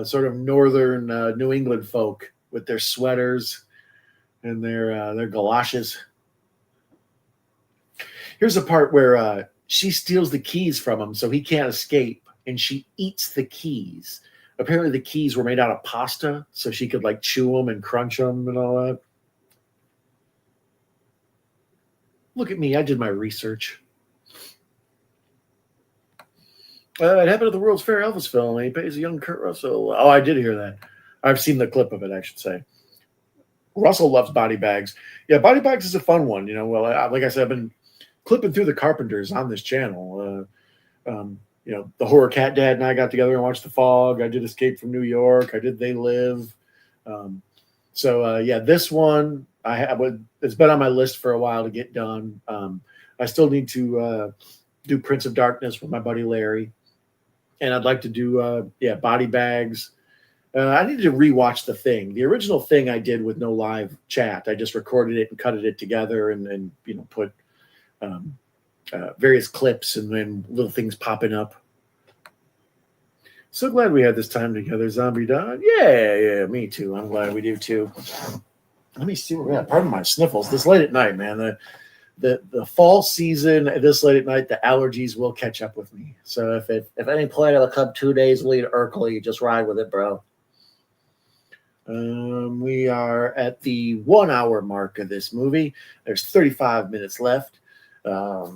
sort of northern New England folk with their sweaters and their galoshes. Here's a part where she steals the keys from him so he can't escape, and she eats the keys. Apparently the keys were made out of pasta, so she could like chew them and crunch them and all that. Look at me. I did my research. It happened at the World's Fair Elvis film. And he pays a young Kurt Russell. Oh, I did hear that. I've seen the clip of it, I should say. Russell loves Body Bags. Yeah, Body Bags is a fun one. You know, well, like I said, I've been clipping through the Carpenters on this channel. You know, the Horror Cat Dad and I got together and watched The Fog. I did Escape from New York. I did They Live. Yeah, this one it's been on my list for a while to get done. I still need to do Prince of Darkness with my buddy Larry, and I'd like to do Body Bags. I need to rewatch The Thing. The original Thing I did with no live chat. I just recorded it and cut it together, and put various clips and then little things popping up. So glad we had this time together, Zombie Don. Yeah, me too. I'm glad we do too. Let me see where we're at. Pardon my sniffles. This late at night, man. The fall season, this late at night, the allergies will catch up with me. So if any point it'll come 2 days late early, just ride with it, bro. We are at the 1 hour mark of this movie. There's 35 minutes left. There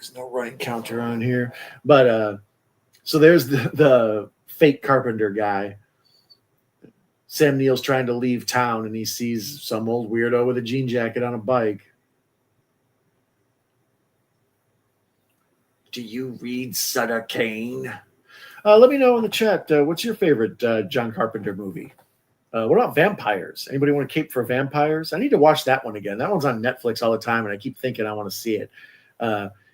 is no running counter on here, but so there's the fake Carpenter guy. Sam Neill's trying to leave town, and he sees some old weirdo with a jean jacket on a bike. Do you read Sutter Cane? Let me know in the chat. What's your favorite John Carpenter movie? What about vampires? Anybody want to cape for vampires? I need to watch that one again. That one's on Netflix all the time, and I keep thinking I want to see it.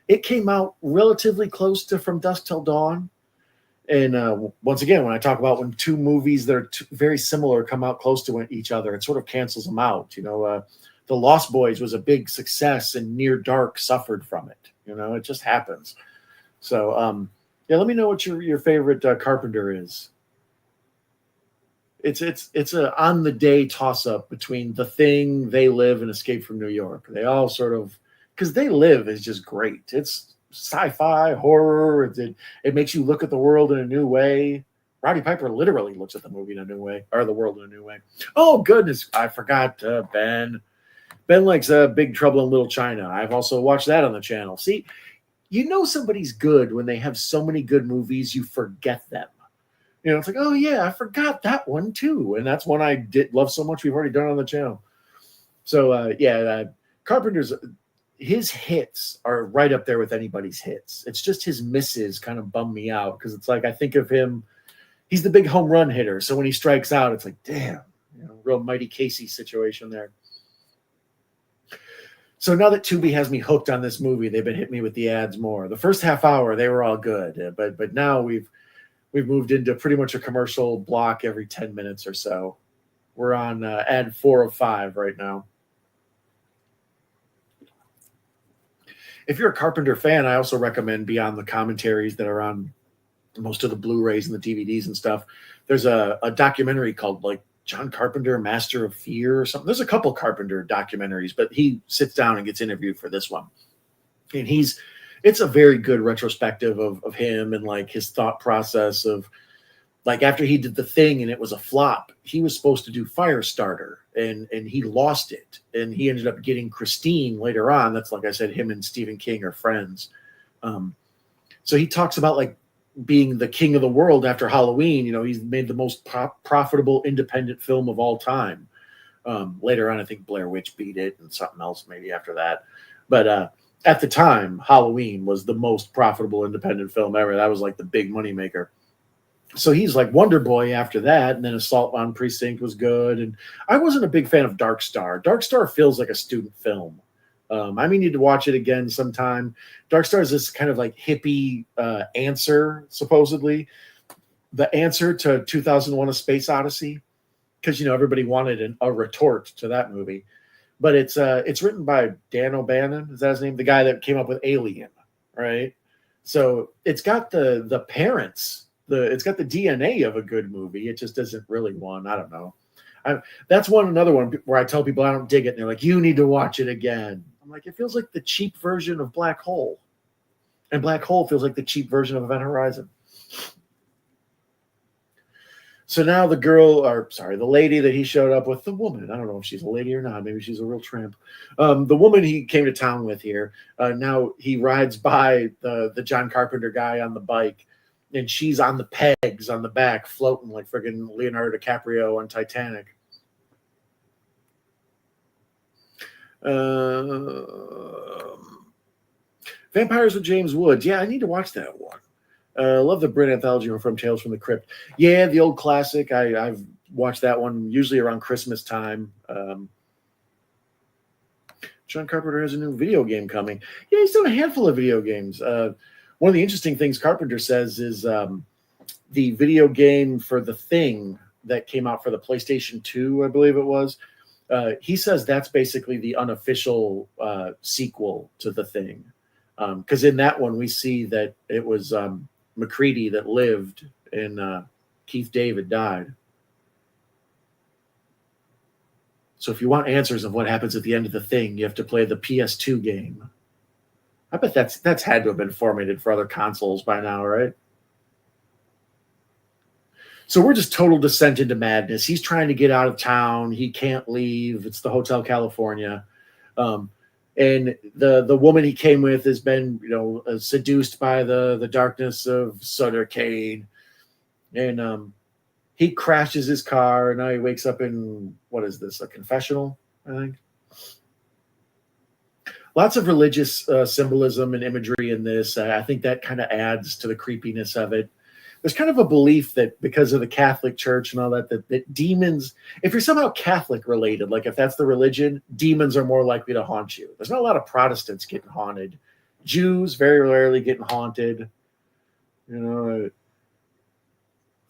It came out relatively close to From Dusk Till Dawn. And once again, when I talk about when two movies that are very similar come out close to each other, it sort of cancels them out. The Lost Boys was a big success, and Near Dark suffered from it. It just happens. So Yeah, let me know what your favorite Carpenter is. It's a on the day toss up between The Thing, They Live, and Escape from New York. They all sort of, because They Live is just great. It's sci-fi horror. It makes you look at the world in a new way. Roddy Piper literally looks at the movie in a new way, or the world in a new way. Oh goodness, I forgot Ben. Ben likes Big Trouble in Little China. I've also watched that on the channel. See, you know somebody's good when they have so many good movies you forget them. It's like, oh yeah, I forgot that one too, and that's one I did love so much. We've already done on the channel. So Carpenter's his hits are right up there with anybody's hits. It's just his misses kind of bum me out because it's like I think of him. He's the big home run hitter, so when he strikes out, it's like, damn, real Mighty Casey situation there. So now that Tubi has me hooked on this movie, they've been hitting me with the ads more. The first half hour they were all good, but now we've moved into pretty much a commercial block every 10 minutes or so. We're on ad 4 of 5 right now. If you're a Carpenter fan, I also recommend beyond the commentaries that are on most of the Blu-rays and the DVDs and stuff. There's a documentary called like John Carpenter, Master of Fear or something. There's a couple Carpenter documentaries, but he sits down and gets interviewed for this one. And it's a very good retrospective of him and like his thought process of like after he did The Thing and it was a flop, he was supposed to do Firestarter and he lost it. And he ended up getting Christine later on. That's like I said, him and Stephen King are friends. So he talks about like being the king of the world after Halloween. He's made the most profitable independent film of all time. Later on, I think Blair Witch beat it and something else maybe after that. But at the time, Halloween was the most profitable independent film ever. That was like the big money maker. So he's like Wonder Boy after that, and then Assault on Precinct was good. And I wasn't a big fan of Dark Star. Dark Star feels like a student film. I may need to watch it again sometime. Dark Star is this kind of like hippie answer, supposedly. The answer to 2001: A Space Odyssey. Because, everybody wanted a retort to that movie. But it's written by Dan O'Bannon. Is that his name? The guy that came up with Alien, right? So it's got the parents. It's got the DNA of a good movie. It just isn't really one. I don't know. That's another one where I tell people I don't dig it. And they're like, you need to watch it again. I'm like, it feels like the cheap version of Black Hole. And Black Hole feels like the cheap version of Event Horizon. So now the lady that he showed up with, the woman, I don't know if she's a lady or not. Maybe she's a real tramp. The woman he came to town with here, now he rides by the John Carpenter guy on the bike, and she's on the pegs on the back, floating like friggin' Leonardo DiCaprio on Titanic. Vampires with James Woods. Yeah, I need to watch that one. Love the Brit anthology from Tales from the Crypt. Yeah, the old classic. I've watched that one usually around Christmas time. John Carpenter has a new video game coming. Yeah, he's done a handful of video games. One of the interesting things Carpenter says is the video game for The Thing that came out for the PlayStation 2, I believe it was. He says that's basically the unofficial sequel to The Thing. Because in that one, we see that it was MacReady that lived and Keith David died. So if you want answers of what happens at the end of The Thing, you have to play the PS2 game. I bet that's had to have been formatted for other consoles by now, right? So we're just total descent into madness. He's trying to get out of town. He can't leave. It's the Hotel California. And the woman he came with has been, seduced by the darkness of Sutter Cane. And he crashes his car, and now he wakes up in, what is this, a confessional, I think? Lots of religious symbolism and imagery in this. I think that kind of adds to the creepiness of it. There's kind of a belief that because of the Catholic Church and all that demons, if you're somehow Catholic related, like if that's the religion, demons are more likely to haunt you. There's not a lot of Protestants getting haunted. Jews very rarely getting haunted.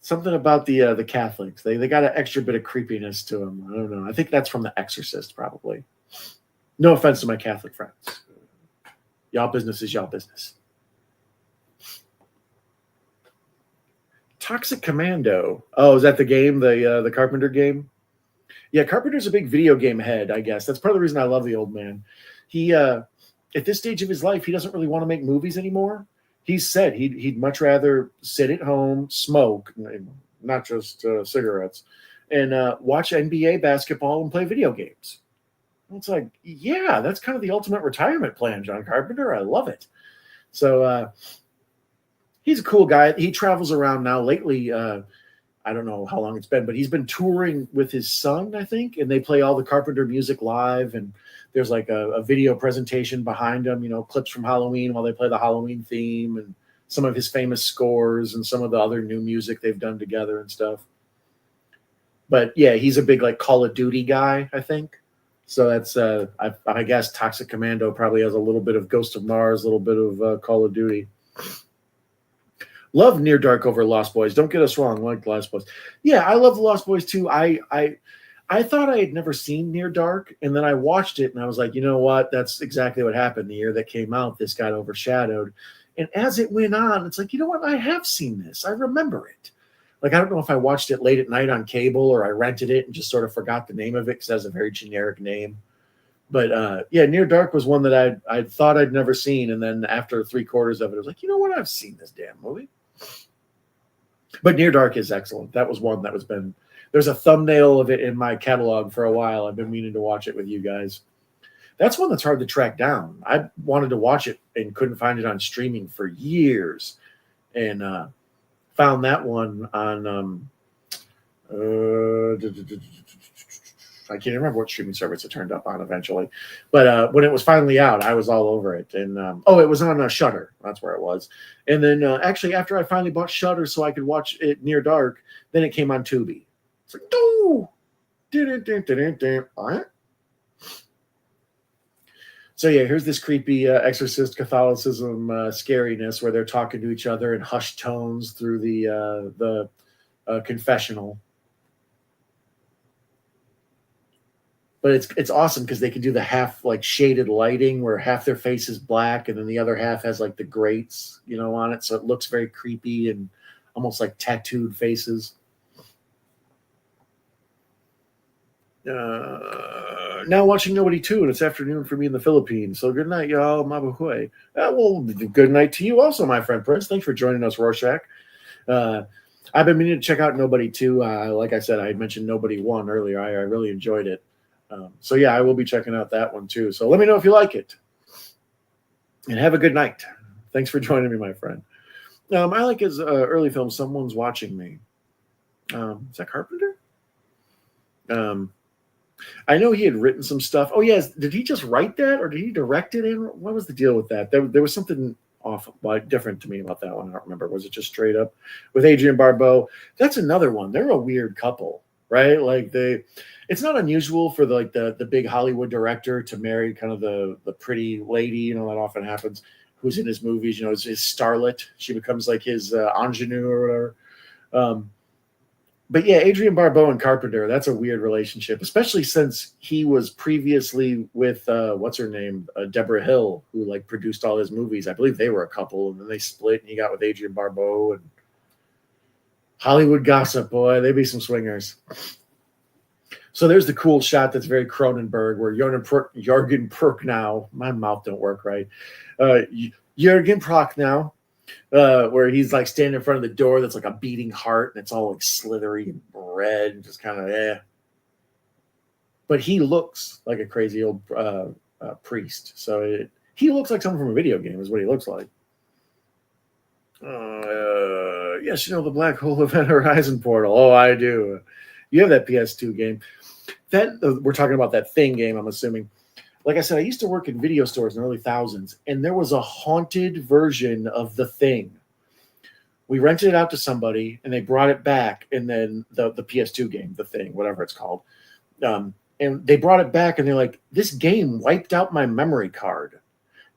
Something about the Catholics. They got an extra bit of creepiness to them. I don't know. I think that's from The Exorcist, probably. No offense to my Catholic friends. Y'all business is y'all business. Toxic Commando. Oh, is that the game? The Carpenter game? Yeah, Carpenter's a big video game head, I guess. That's part of the reason I love the old man. He at this stage of his life, he doesn't really want to make movies anymore. He's said he'd much rather sit at home, smoke, not just cigarettes, and watch NBA basketball and play video games. It's like, yeah, that's kind of the ultimate retirement plan, John Carpenter. I love it. So he's a cool guy. He travels around now. Lately, I don't know how long it's been, but he's been touring with his son, I think, and they play all the Carpenter music live. And there's like a video presentation behind him, clips from Halloween while they play the Halloween theme and some of his famous scores and some of the other new music they've done together and stuff. But yeah, he's a big like Call of Duty guy, I think. So that's, I guess Toxic Commando probably has a little bit of Ghost of Mars, a little bit of Call of Duty. Love Near Dark over Lost Boys. Don't get us wrong, like Lost Boys. Yeah, I love the Lost Boys too. I thought I had never seen Near Dark, and then I watched it, and I was like, you know what? That's exactly what happened. The year that came out, this got overshadowed. And as it went on, it's like, you know what? I have seen this. I remember it. Like, I don't know if I watched it late at night on cable or I rented it and just sort of forgot the name of it because it has a very generic name. But yeah, Near Dark was one that I thought I'd never seen, and then after 3/4 of it, I was like, you know what? I've seen this damn movie. But Near Dark is excellent. That was one that was been. There's a thumbnail of it in my catalog for a while. I've been meaning to watch it with you guys. That's one that's hard to track down. I wanted to watch it and couldn't find it on streaming for years, and found that one on. I can't remember what streaming service it turned up on eventually, but when it was finally out, I was all over it. And it was on Shutter. That's where it was. And then actually, after I finally bought Shutter so I could watch it Near Dark, then it came on Tubi. It's like, oh, so yeah, here's this creepy Exorcist Catholicism scariness where they're talking to each other in hushed tones through the confessional. But it's awesome because they can do the half like shaded lighting where half their face is black and then the other half has like the grates, on it. So it looks very creepy and almost like tattooed faces. Now watching Nobody 2, and it's afternoon for me in the Philippines. So good night, y'all. Mabuhay. Well, good night to you also, my friend Prince. Thanks for joining us, Rorschach. I've been meaning to check out Nobody 2. Like I said, I had mentioned Nobody 1 earlier. I really enjoyed it. So yeah, I will be checking out that one too. So let me know if you like it. And have a good night. Thanks for joining me, my friend. I like his early film, Someone's Watching Me. Is that Carpenter? I know he had written some stuff. Oh, yes. Did he just write that or did he direct it in? What was the deal with that? There was something off, different to me about that one. I don't remember. Was it just straight up with Adrienne Barbeau? That's another one. They're a weird couple, right? Like it's not unusual for the big Hollywood director to marry kind of the pretty lady, that often happens, who's in his movies, is his starlet. She becomes like his ingenue or whatever. But yeah, Adrienne Barbeau and Carpenter, that's a weird relationship, especially since he was previously with, what's her name? Deborah Hill, who like produced all his movies. I believe they were a couple and then they split and he got with Adrienne Barbeau and Hollywood gossip, boy, they be some swingers. So there's the cool shot that's very Cronenberg where Jürgen Prochnow, my mouth don't work right. Jürgen Prochnow, where he's like standing in front of the door that's like a beating heart and it's all like slithery and red and just kind of But he looks like a crazy old priest. So he looks like someone from a video game is what he looks like. Yes, the Black Hole Event Horizon Portal. Oh, I do. You have that PS2 game. We're talking about that Thing game, I'm assuming. Like I said, I used to work in video stores in the early thousands, and there was a haunted version of The Thing. We rented it out to somebody, and they brought it back, and then the PS2 game, The Thing, whatever it's called. And they brought it back, and they're like, this game wiped out my memory card.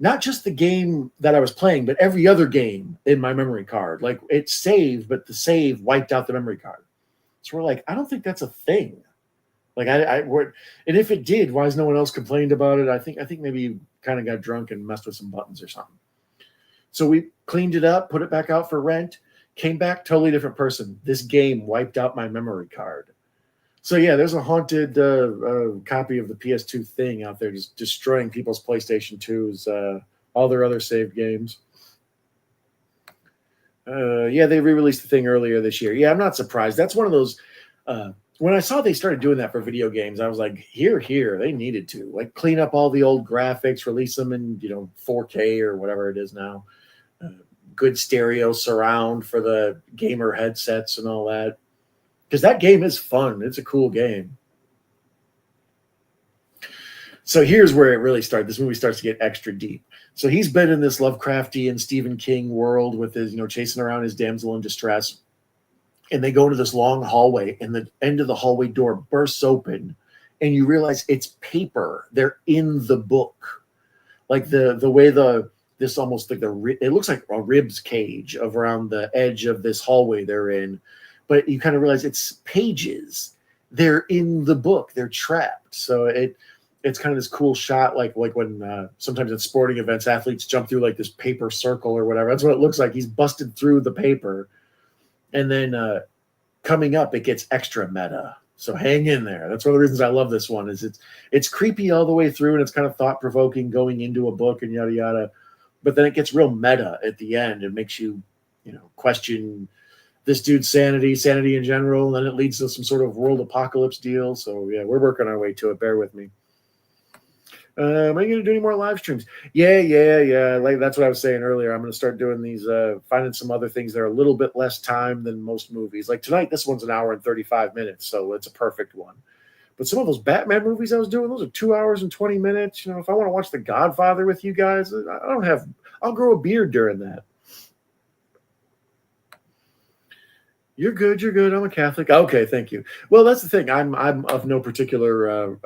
Not just the game that I was playing, but every other game in my memory card. Like, it saved, but the save wiped out the memory card. So we're like, I don't think that's a thing. Like and if it did, why has no one else complained about it? I think maybe you kind of got drunk and messed with some buttons or something. So we cleaned it up, put it back out for rent, Came back, totally different person. This game wiped out my memory card. So yeah, there's a haunted copy of the PS2 thing out there, just destroying people's PlayStation 2s, all their other saved games. Yeah, they re-released the thing earlier this year. Yeah, I'm not surprised. That's one of those. When I saw they started doing that for video games, I was like, here, they needed to like clean up all the old graphics, release them in 4K or whatever it is now. Good stereo surround for the gamer headsets and all that, because that game is fun. It's a cool game. So here's where it really started. This movie starts to get extra deep. So he's been in this Lovecraftian Stephen King world with his, chasing around his damsel in distress. And they go into this long hallway, and the end of the hallway door bursts open, and you realize it's paper. They're in the book. Like the way this almost like it looks like a ribs cage of around the edge of this hallway they're in. But you kind of realize it's pages. They're in the book. They're trapped. So it's kind of this cool shot, like when sometimes at sporting events, athletes jump through like this paper circle or whatever. That's what it looks like. He's busted through the paper. And then coming up, it gets extra meta. So hang in there. That's one of the reasons I love this one. Is it's creepy all the way through, and it's kind of thought-provoking going into a book and yada, yada. But then it gets real meta at the end. It makes you, question this dude's sanity in general. And then it leads to some sort of world apocalypse deal. So, yeah, we're working our way to it. Bear with me. Am I going to do any more live streams? Yeah. Like that's what I was saying earlier. I'm going to start doing these, finding some other things that are a little bit less time than most movies. Like tonight, this one's an hour and 35 minutes, so it's a perfect one. But some of those Batman movies I was doing, those are 2 hours and 20 minutes. If I want to watch The Godfather with you guys, I'll grow a beard during that. You're good. I'm a Catholic. Okay, thank you. Well, that's the thing. I'm of no particular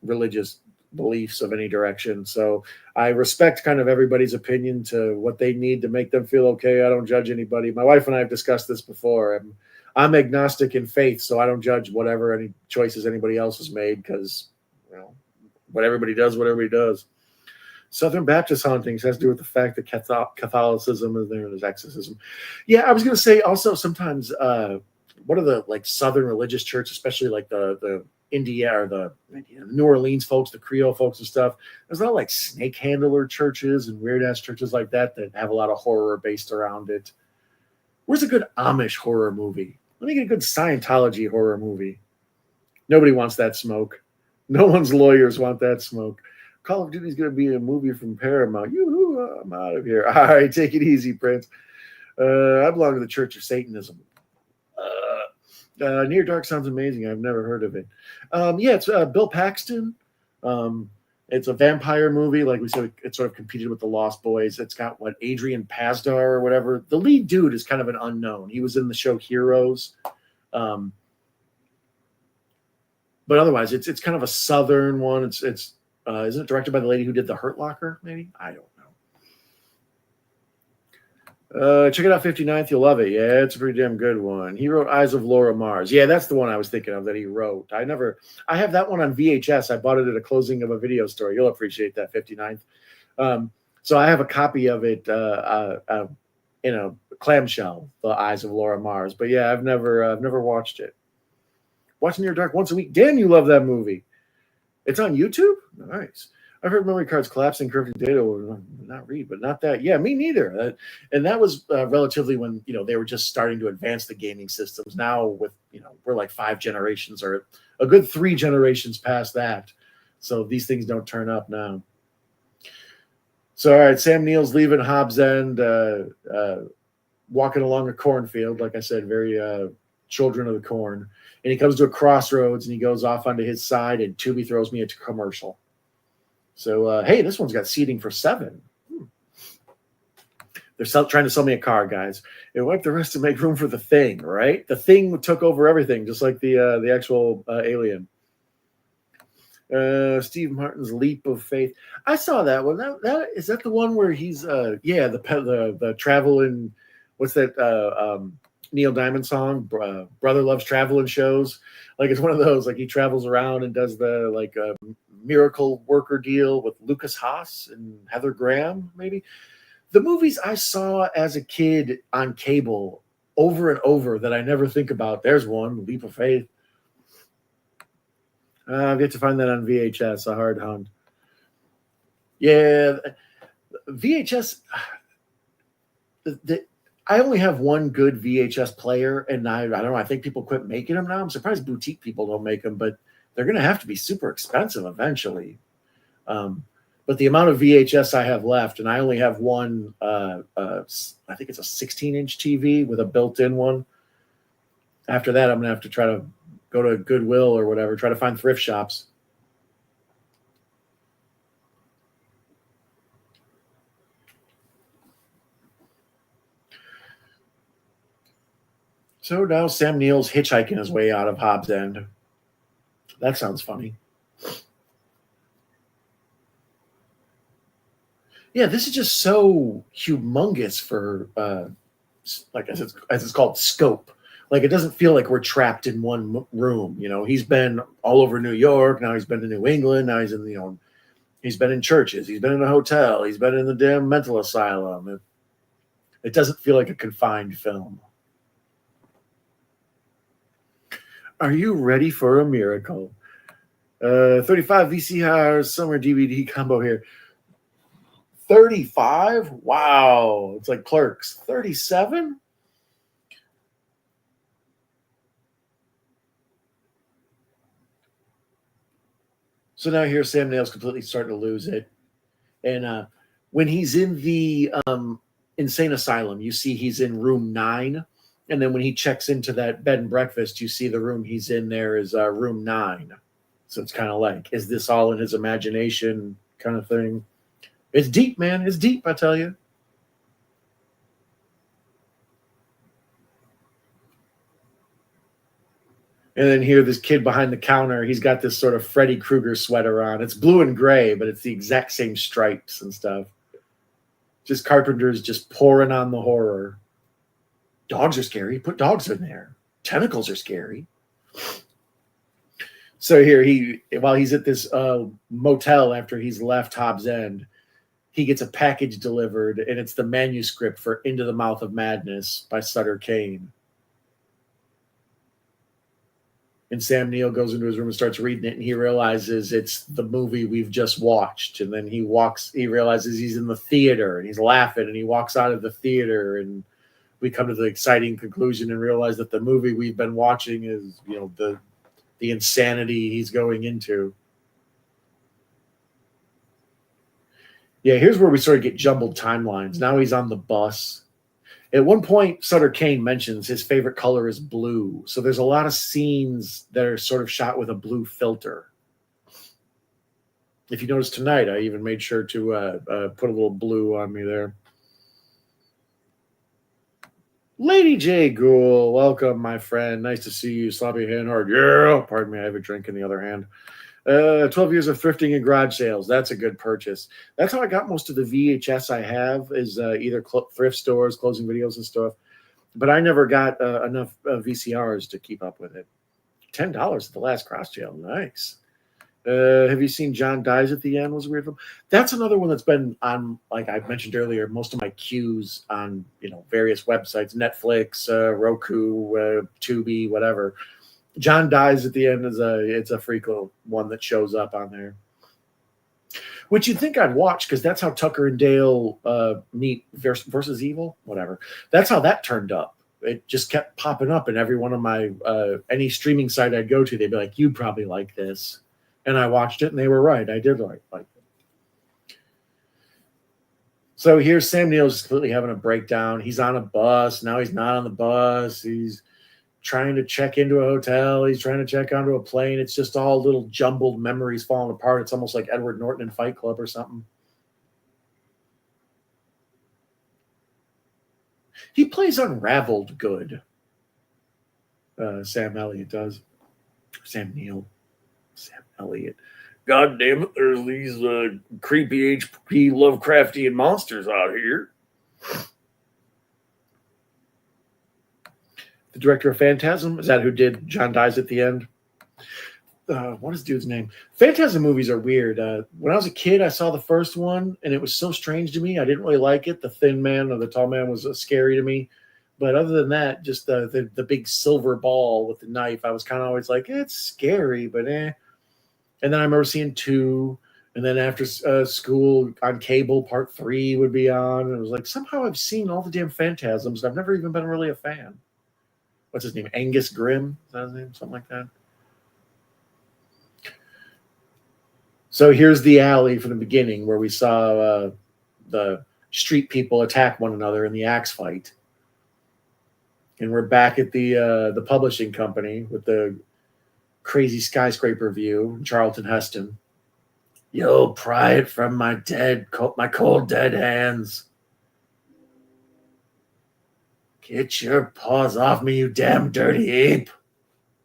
religious beliefs of any direction. So I respect kind of everybody's opinion to what they need to make them feel okay. I don't judge anybody. My wife and I have discussed this before. I'm agnostic in faith, so I don't judge whatever any choices anybody else has made, because what everybody does. Southern Baptist hauntings has to do with the fact that Catholicism is there, and there's exorcism. Yeah, I was going to say also sometimes what are the like Southern religious church, especially like the India or the New Orleans folks, the Creole folks and stuff. There's a lot of like snake handler churches and weird ass churches like that have a lot of horror based around it. Where's a good Amish horror movie? Let me get a good Scientology horror movie. Nobody wants that smoke. No one's lawyers want that smoke. Call of Duty is going to be a movie from Paramount. Yoo-hoo, I'm out of here. All right, take it easy, Prince. I belong to the Church of Satanism. Near Dark sounds amazing. I've never heard of it. Yeah, it's Bill Paxton. It's a vampire movie. Like we said, it sort of competed with The Lost Boys. It's got Adrian Pasdar or whatever. The lead dude is kind of an unknown. He was in the show Heroes. But otherwise, it's kind of a Southern one. Isn't it directed by the lady who did The Hurt Locker? Maybe, I don't know. Check it out, 59th. You'll love it. Yeah, it's a pretty damn good one. He wrote Eyes of Laura Mars. Yeah, that's the one I was thinking of that he wrote. I have that one on VHS. I bought it at a closing of a video store. You'll appreciate that, 59th. So I have a copy of it in a clamshell, The Eyes of Laura Mars. But yeah, I've never watched it. Watching Near Dark once a week. Dan, you love that movie. It's on YouTube? Nice. I've heard memory cards collapsing, encrypted data will not read, but not that. Yeah, me neither. And that was relatively when, they were just starting to advance the gaming systems. Now with, we're like 5 generations or a good 3 generations past that. So these things don't turn up now. So, all right, Sam Neill's leaving Hobbs End, walking along a cornfield. Like I said, very children of the corn. And he comes to a crossroads and he goes off onto his side, and Tubi throws me a commercial. So, hey, this one's got seating for 7. They're trying to sell me a car, guys. It wiped the rest to make room for the Thing, right? The Thing took over everything, just like the actual Alien. Steve Martin's Leap of Faith. I saw that one. Is that the one where he's the travel in, what's that Neil Diamond song? Brother Loves Traveling shows. Like it's one of those. Like he travels around and does the miracle worker deal with Lucas Haas and Heather Graham, maybe. The movies I saw as a kid on cable over and over that I never think about. There's one, Leap of Faith. I've yet to find that on VHS, a hard hunt. Yeah, VHS. I only have one good VHS player, and I don't know. I think people quit making them now. I'm surprised boutique people don't make them, but they're going to have to be super expensive eventually. But the amount of VHS I have left, and I only have one, I think it's a 16-inch TV with a built-in one. After that, I'm going to have to try to go to Goodwill or whatever, try to find thrift shops. So now Sam Neill's hitchhiking his way out of Hobbs End. That sounds funny. Yeah, this is just so humongous for, like as it's called, scope. Like it doesn't feel like we're trapped in one room. You know, he's been all over New York. Now he's been to New England. Now he's in, he's been in churches. He's been in a hotel. He's been in the damn mental asylum. It doesn't feel like a confined film. Are you ready for a miracle? 35 VCR summer DVD combo here. 35? Wow. It's like Clerks. 37? So now here Sam Neill's completely starting to lose it. And when he's in the insane asylum, you see he's in room 9. And then when he checks into that bed and breakfast, you see the room he's in there is room 9. So it's kind of like, is this all in his imagination kind of thing? It's deep, man. It's deep, I tell you. And then here, this kid behind the counter, he's got this sort of Freddy Krueger sweater on. It's blue and gray, but it's the exact same stripes and stuff. Just Carpenter's just pouring on the horror. Dogs are scary. Put dogs in there. Tentacles are scary. So here, while he's at this motel after he's left Hobbs End, he gets a package delivered, and it's the manuscript for Into the Mouth of Madness by Sutter Cane. And Sam Neill goes into his room and starts reading it, and he realizes it's the movie we've just watched. And then he realizes he's in the theater, and he's laughing, and he walks out of the theater, and we come to the exciting conclusion and realize that the movie we've been watching is, the insanity he's going into. Yeah, here's where we sort of get jumbled timelines. Now he's on the bus. At one point, Sutter Cane mentions his favorite color is blue. So there's a lot of scenes that are sort of shot with a blue filter. If you notice tonight, I even made sure to put a little blue on me there. Lady J. Ghoul, welcome, my friend. Nice to see you. Sloppy hand hard. Yeah, pardon me, I have a drink in the other hand. 12 years of thrifting and garage sales. That's a good purchase. That's how I got most of the VHS I have is either thrift stores, closing videos and stuff. But I never got enough VCRs to keep up with it. $10 at the last cross jail. Nice. Have you seen John Dies at the End? Was a weird film. That's another one that's been on, like I mentioned earlier, most of my queues on various websites, Netflix, Roku, Tubi, whatever. John Dies at the End is a freak one that shows up on there, which you'd think I'd watch because that's how Tucker and Dale meet versus Evil, whatever. That's how that turned up. It just kept popping up in every one of my any streaming site I'd go to. They'd be like, "You'd probably like this," and I watched it, and they were right. I did like it. So here's Sam Neill just completely having a breakdown. He's on a bus. Now he's not on the bus. He's trying to check into a hotel. He's trying to check onto a plane. It's just all little jumbled memories falling apart. It's almost like Edward Norton in Fight Club or something. He plays Unraveled good. Sam Elliott does. Sam Neill. Sam Elliott. God damn it, there's these creepy HP Lovecraftian monsters out here. The director of Phantasm, is that who did John Dies at the End? What is dude's name? Phantasm movies are weird. When I was a kid, I saw the first one, and it was so strange to me. I didn't really like it. The thin man or the tall man was scary to me. But other than that, just the big silver ball with the knife, I was kind of always like, it's scary, but eh. And then I remember seeing 2, and then after school on cable, part 3 would be on, and it was like somehow I've seen all the damn Phantasms. I've never even been really a fan. What's his name? Angus Grimm? Is that his name? Something like that. So here's the alley from the beginning where we saw the street people attack one another in the axe fight. And we're back at the publishing company with the crazy skyscraper view, Charlton Heston. You'll pry it from my cold dead hands. Get your paws off me, you damn dirty ape.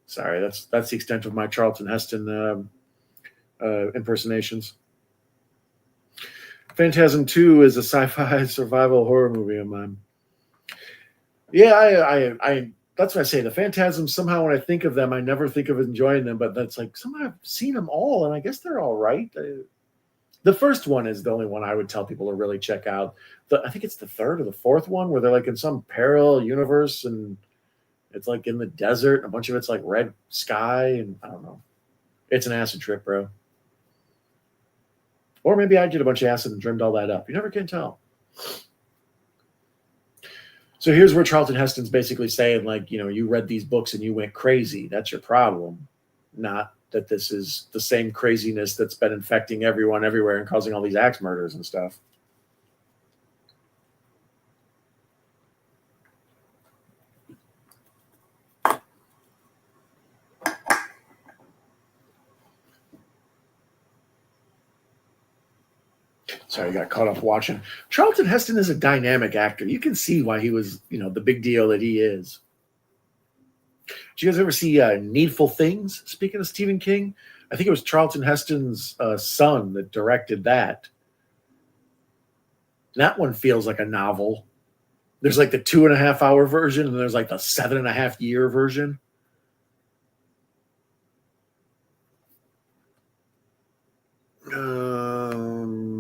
Sorry, that's the extent of my Charlton Heston impersonations. Phantasm 2 is a sci-fi survival horror movie of mine. Yeah, I that's what I say. The Phantasms, somehow when I think of them, I never think of enjoying them, but that's like somehow I've seen them all, and I guess they're all right. The first one is the only one I would tell people to really check out. I think it's the third or the fourth one where they're like in some parallel universe, and it's like in the desert, and a bunch of it's like red sky, and I don't know. It's an acid trip, bro. Or maybe I did a bunch of acid and dreamed all that up. You never can tell. So here's where Charlton Heston's basically saying, like, you know, you read these books and you went crazy. That's your problem. Not that this is the same craziness that's been infecting everyone everywhere and causing all these axe murders and stuff. Sorry, I got caught up watching. Charlton Heston is a dynamic actor. You can see why he was, you know, the big deal that he is. Did you guys ever see Needful Things? Speaking of Stephen King, I think it was Charlton Heston's son that directed that. That one feels like a novel. There's like the 2.5 hour version, and there's like the 7.5 year version.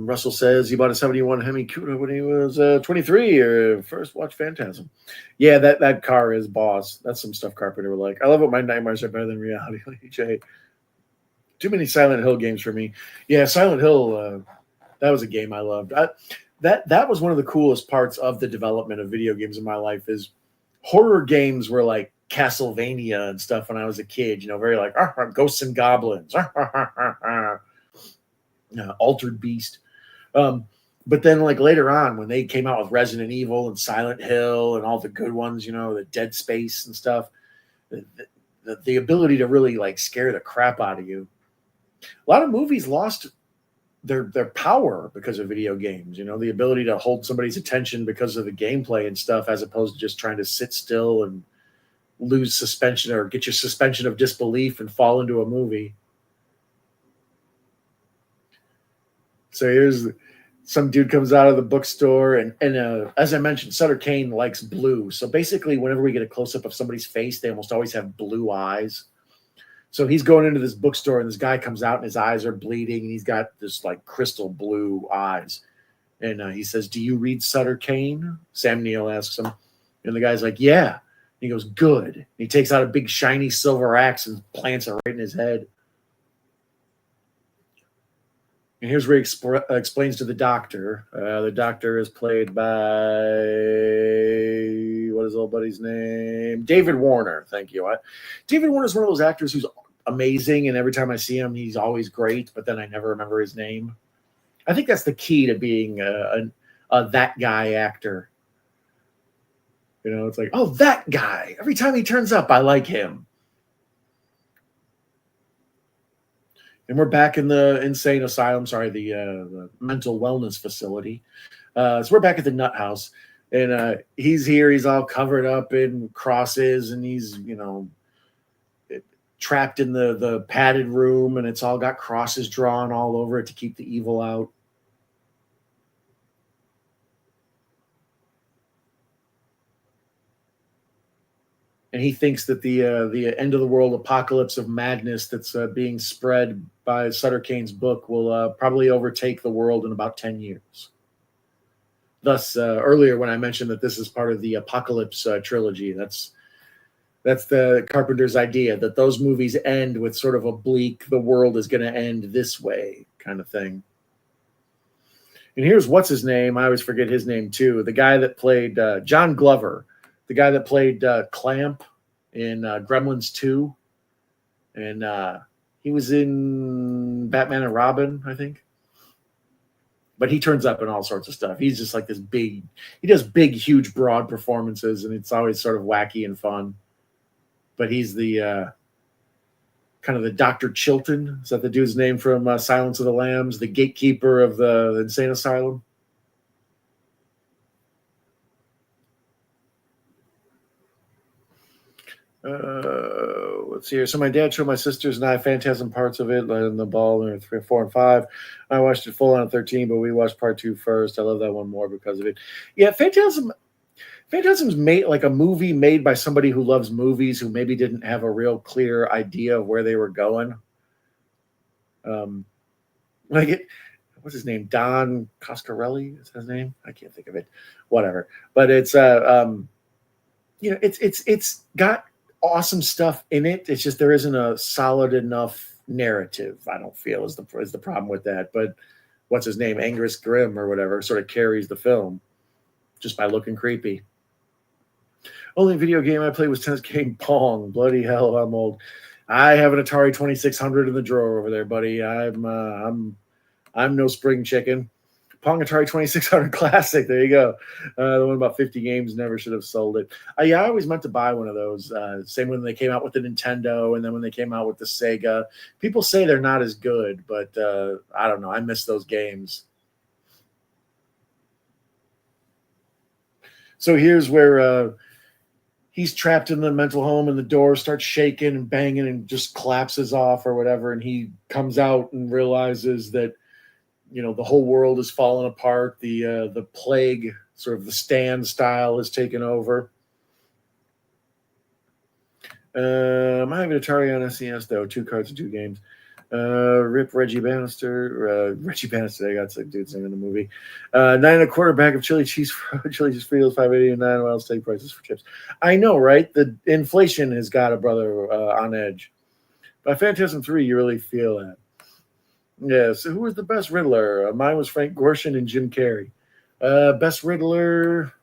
Russell says he bought a 71 Hemi Cuda when he was 23 or first watched Phantasm. Yeah, that car is boss. That's some stuff Carpenter would like. I love it. My nightmares are better than reality. Jay. Too many Silent Hill games for me. Yeah, Silent Hill, that was a game I loved. That was one of the coolest parts of the development of video games in my life is horror games were like Castlevania and stuff when I was a kid, you know, very like ghosts and goblins, Altered Beast. But then like later on when they came out with Resident Evil and Silent Hill and all the good ones, you know, the Dead Space and stuff, the ability to really like scare the crap out of you. A lot of movies lost their power because of video games, you know, the ability to hold somebody's attention because of the gameplay and stuff, as opposed to just trying to sit still and lose suspension or get your suspension of disbelief and fall into a movie. So here's some dude comes out of the bookstore, and as I mentioned, Sutter Cane likes blue. So basically, whenever we get a close up of somebody's face, they almost always have blue eyes. So he's going into this bookstore, and this guy comes out, and his eyes are bleeding, and he's got this like crystal blue eyes. And he says, "Do you read Sutter Cane?" Sam Neill asks him, and the guy's like, "Yeah." And he goes, "Good." And he takes out a big shiny silver axe and plants it right in his head. And here's where he explains to the doctor. The doctor is played by, what is old buddy's name? David Warner. Thank you. David Warner is one of those actors who's amazing, and every time I see him, he's always great, but then I never remember his name. I think that's the key to being a that guy actor. You know, it's like, oh, that guy. Every time he turns up, I like him. And we're back in the insane asylum, the mental wellness facility. So we're back at the nut house. And he's here. He's all covered up in crosses. And he's, you know, trapped in the padded room. And it's all got crosses drawn all over it to keep the evil out. And he thinks that the end of the world apocalypse of madness that's being spread by Sutter Cane's book will probably overtake the world in about 10 years. Thus, earlier when I mentioned that this is part of the Apocalypse trilogy, that's the Carpenter's idea, that those movies end with sort of a bleak, the world is going to end this way kind of thing. And here's what's his name. I always forget his name too. The guy that played John Glover, the guy that played Clamp in Gremlins 2. And he was in Batman and Robin, I think. But he turns up in all sorts of stuff. He's just like this big, he does big, huge, broad performances, and it's always sort of wacky and fun. But he's the kind of the Dr. Chilton. Is that the dude's name from Silence of the Lambs? The gatekeeper of the insane asylum? Let's see here. So my dad showed my sisters and I Phantasm parts of it, and the ball in 3, 4, and 5. I watched it full on 13, but we watched part 2 first. I love that one more because of it. Yeah, Phantasm's made like a movie made by somebody who loves movies, who maybe didn't have a real clear idea of where they were going. Like it, what's his name? Don Coscarelli is his name. I can't think of it. Whatever. But it's it's got awesome stuff in it. It's just there isn't a solid enough narrative, I don't feel, is the problem with that. But what's his name? Angus Grimm or whatever sort of carries the film just by looking creepy. Only video game I played was tennis game Pong. Bloody hell, I'm old. I have an Atari 2600 in the drawer over there, buddy. I'm no spring chicken. Pong Atari 2600 Classic. There you go. The one about 50 games. Never should have sold it. Yeah, I always meant to buy one of those. Same when they came out with the Nintendo, and then when they came out with the Sega. People say they're not as good, but I don't know. I miss those games. So here's where he's trapped in the mental home, and the door starts shaking and banging and just collapses off or whatever. And he comes out and realizes that, you know, the whole world is falling apart. The plague, sort of the Stand style, is taken over. I have an Atari on SES though, 2 cards and 2 games. Rip Reggie Bannister. Reggie Bannister, I got some dude singing in the movie. 9 1/4 bag of chili cheese Fritos, $5.89. Wild steak prices for chips. I know, right? The inflation has got a brother on edge. By Phantasm 3, you really feel that. Yeah, so who was the best Riddler? Mine was Frank Gorshin and Jim Carrey. Best Riddler,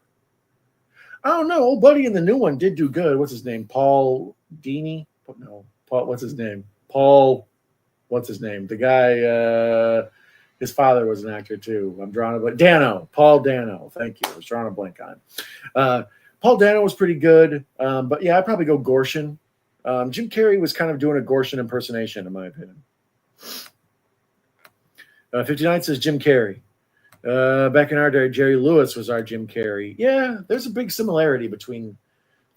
I don't know. Old buddy in the new one did do good. What's his name? Paul Dini? No, Paul. What's his name? Paul. What's his name? The guy. His father was an actor too. I'm drawing a blank. Dano. Paul Dano. Thank you. I was drawing a blank on. Paul Dano was pretty good. But yeah, I'd probably go Gorshin. Jim Carrey was kind of doing a Gorshin impersonation, in my opinion. 59 says Jim Carrey. Back in our day, Jerry Lewis was our Jim Carrey. Yeah, there's a big similarity between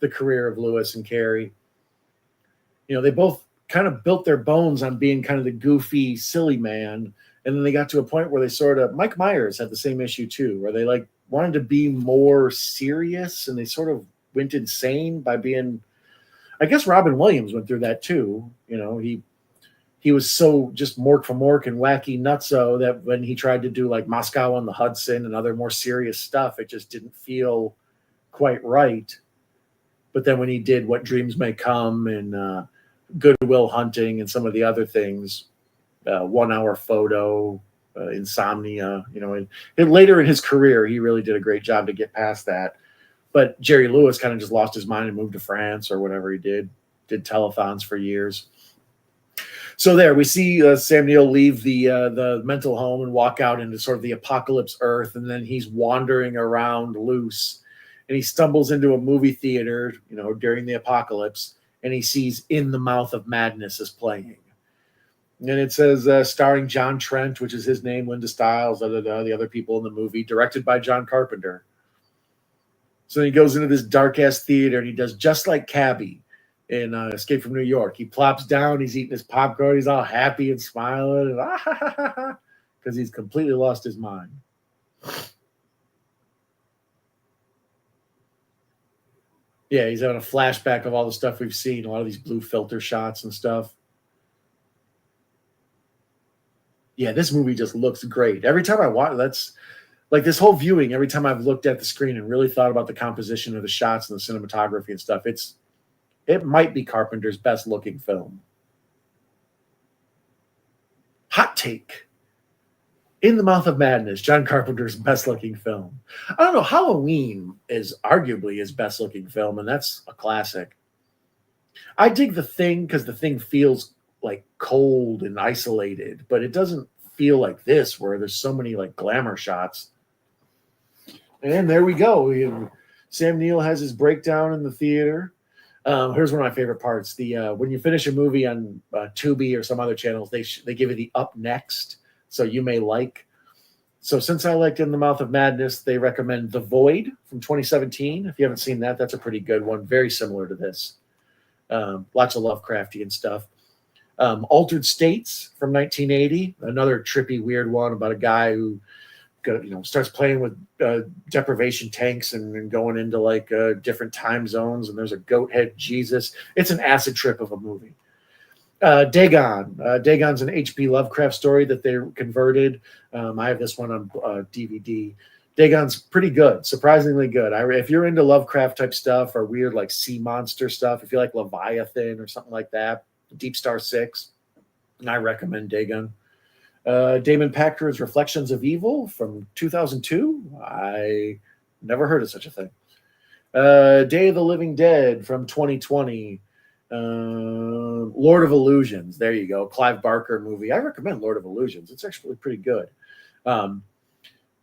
the career of Lewis and Carrey. You know, they both kind of built their bones on being kind of the goofy, silly man. And then they got to a point where they sort of, Mike Myers had the same issue too, where they like wanted to be more serious, and they sort of went insane by being, I guess Robin Williams went through that too. You know, he was so just mork for mork and wacky nutso that when he tried to do like Moscow on the Hudson and other more serious stuff, it just didn't feel quite right. But then when he did What Dreams May Come and Good Will Hunting and some of the other things, 1 Hour Photo, Insomnia, you know, and later in his career, he really did a great job to get past that. But Jerry Lewis kind of just lost his mind and moved to France or whatever he did telethons for years. So there we see Sam Neill leave the mental home and walk out into sort of the apocalypse Earth, and then he's wandering around loose, and he stumbles into a movie theater, you know, during the apocalypse, and he sees In the Mouth of Madness is playing, and it says starring John Trent, which is his name, Linda Stiles, the other people in the movie, directed by John Carpenter. So he goes into this dark ass theater, and he does just like Cabby in Escape from New York. He plops down, he's eating his popcorn, he's all happy and smiling, and because he's completely lost his mind. Yeah, he's having a flashback of all the stuff we've seen, a lot of these blue filter shots and stuff. Yeah, this movie just looks great. Every time I watch, like this whole viewing, every time I've looked at the screen and really thought about the composition of the shots and the cinematography and stuff, it might be Carpenter's best looking film. Hot take. In the Mouth of Madness, John Carpenter's best looking film. I don't know. Halloween is arguably his best looking film, and that's a classic. I dig The Thing because The Thing feels like cold and isolated, but it doesn't feel like this where there's so many like glamour shots. And there we go. Sam Neill has his breakdown in the theater. Here's one of my favorite parts. When you finish a movie on Tubi or some other channels, they give you the up next. So you may like. So since I liked In the Mouth of Madness, they recommend The Void from 2017. If you haven't seen that, that's a pretty good one. Very similar to this. Lots of Lovecraftian stuff. Altered States from 1980. Another trippy, weird one about a guy who starts playing with deprivation tanks and going into like different time zones. And there's a goat head Jesus. It's an acid trip of a movie. Dagon. Dagon's an H.P. Lovecraft story that they converted. I have this one on DVD. Dagon's pretty good, surprisingly good. If you're into Lovecraft type stuff or weird like sea monster stuff, if you like Leviathan or something like that, Deep Star 6, I recommend Dagon. Damon Packard's Reflections of Evil from 2002. I never heard of such a thing. Day of the Living Dead from 2020. Lord of Illusions. There you go. Clive Barker movie. I recommend Lord of Illusions. It's actually pretty good.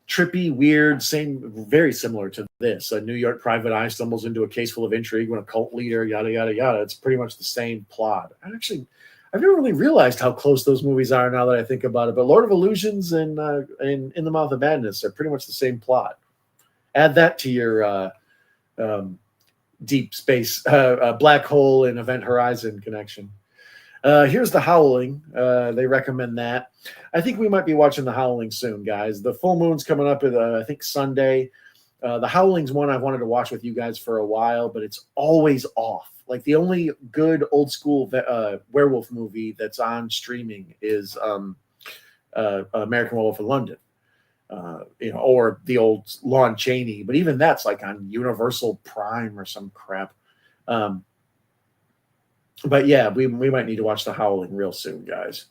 Trippy, weird, very similar to this. A New York private eye stumbles into a case full of intrigue when a cult leader, yada, yada, yada. It's pretty much the same plot. I've never really realized how close those movies are now that I think about it. But Lord of Illusions and In the Mouth of Madness are pretty much the same plot. Add that to your deep space, black hole and Event Horizon connection. Here's The Howling. They recommend that. I think we might be watching The Howling soon, guys. The full moon's coming up at, I think, Sunday. The Howling's one I've wanted to watch with you guys for a while, but it's always off. Like the only good old school werewolf movie that's on streaming is American Werewolf in London. Or the old Lon Chaney, but even that's like on Universal Prime or some crap. But yeah, we might need to watch The Howling real soon, guys.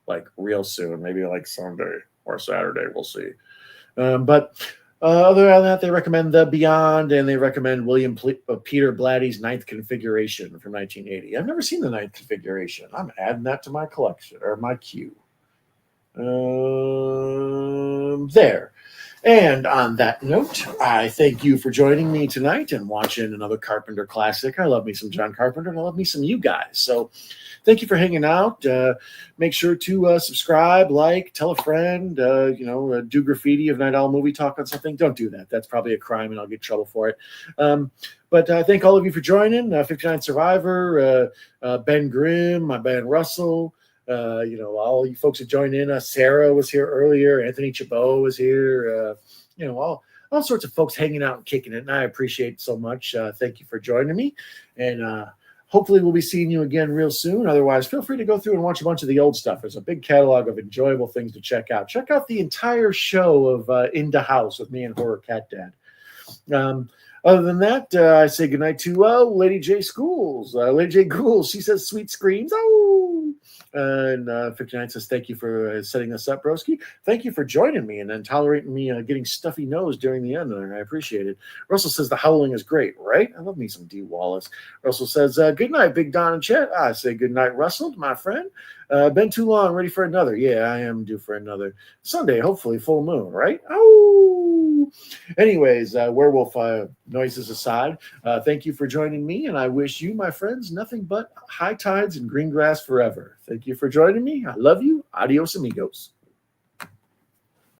Like real soon, maybe like Sunday or Saturday. We'll see. But other than that, they recommend The Beyond, and they recommend Peter Blatty's Ninth Configuration from 1980. I've never seen the Ninth Configuration. I'm adding that to my collection or my queue. There. And on that note, I thank you for joining me tonight and watching another Carpenter classic. I love me some John Carpenter, and I love me some you guys. So thank you for hanging out. Make sure to subscribe, like, tell a friend, do graffiti of Night Owl Movie Talk on something. Don't do that. That's probably a crime, and I'll get in trouble for it. But thank all of you for joining. 59 Survivor, Ben Grimm, my man Russell, all you folks that joined in. Sarah was here earlier. Anthony Chabot was here. All sorts of folks hanging out and kicking it, and I appreciate it so much. Thank you for joining me, and hopefully we'll be seeing you again real soon. Otherwise, feel free to go through and watch a bunch of the old stuff. There's a big catalog of enjoyable things to check out. Check out the entire show of In the House with me and Horror Cat Dad. Other than that, I say goodnight to Lady J. Schools. Lady J. Ghouls, she says sweet screams. Oh! And 59 says, thank you for setting this up, broski. Thank you for joining me and then tolerating me getting stuffy nose during the end. I appreciate it. Russell says, The Howling is great, right? I love me some D. Wallace. Russell says, good night, Big Don and Chet. I say good night, Russell, my friend. Been too long, ready for another. Yeah, I am due for another Sunday, hopefully full moon, right? Oh! Anyways, werewolf noises aside, thank you for joining me, and I wish you, my friends, nothing but high tides and green grass forever. Thank you for joining me. I love you. Adios, amigos.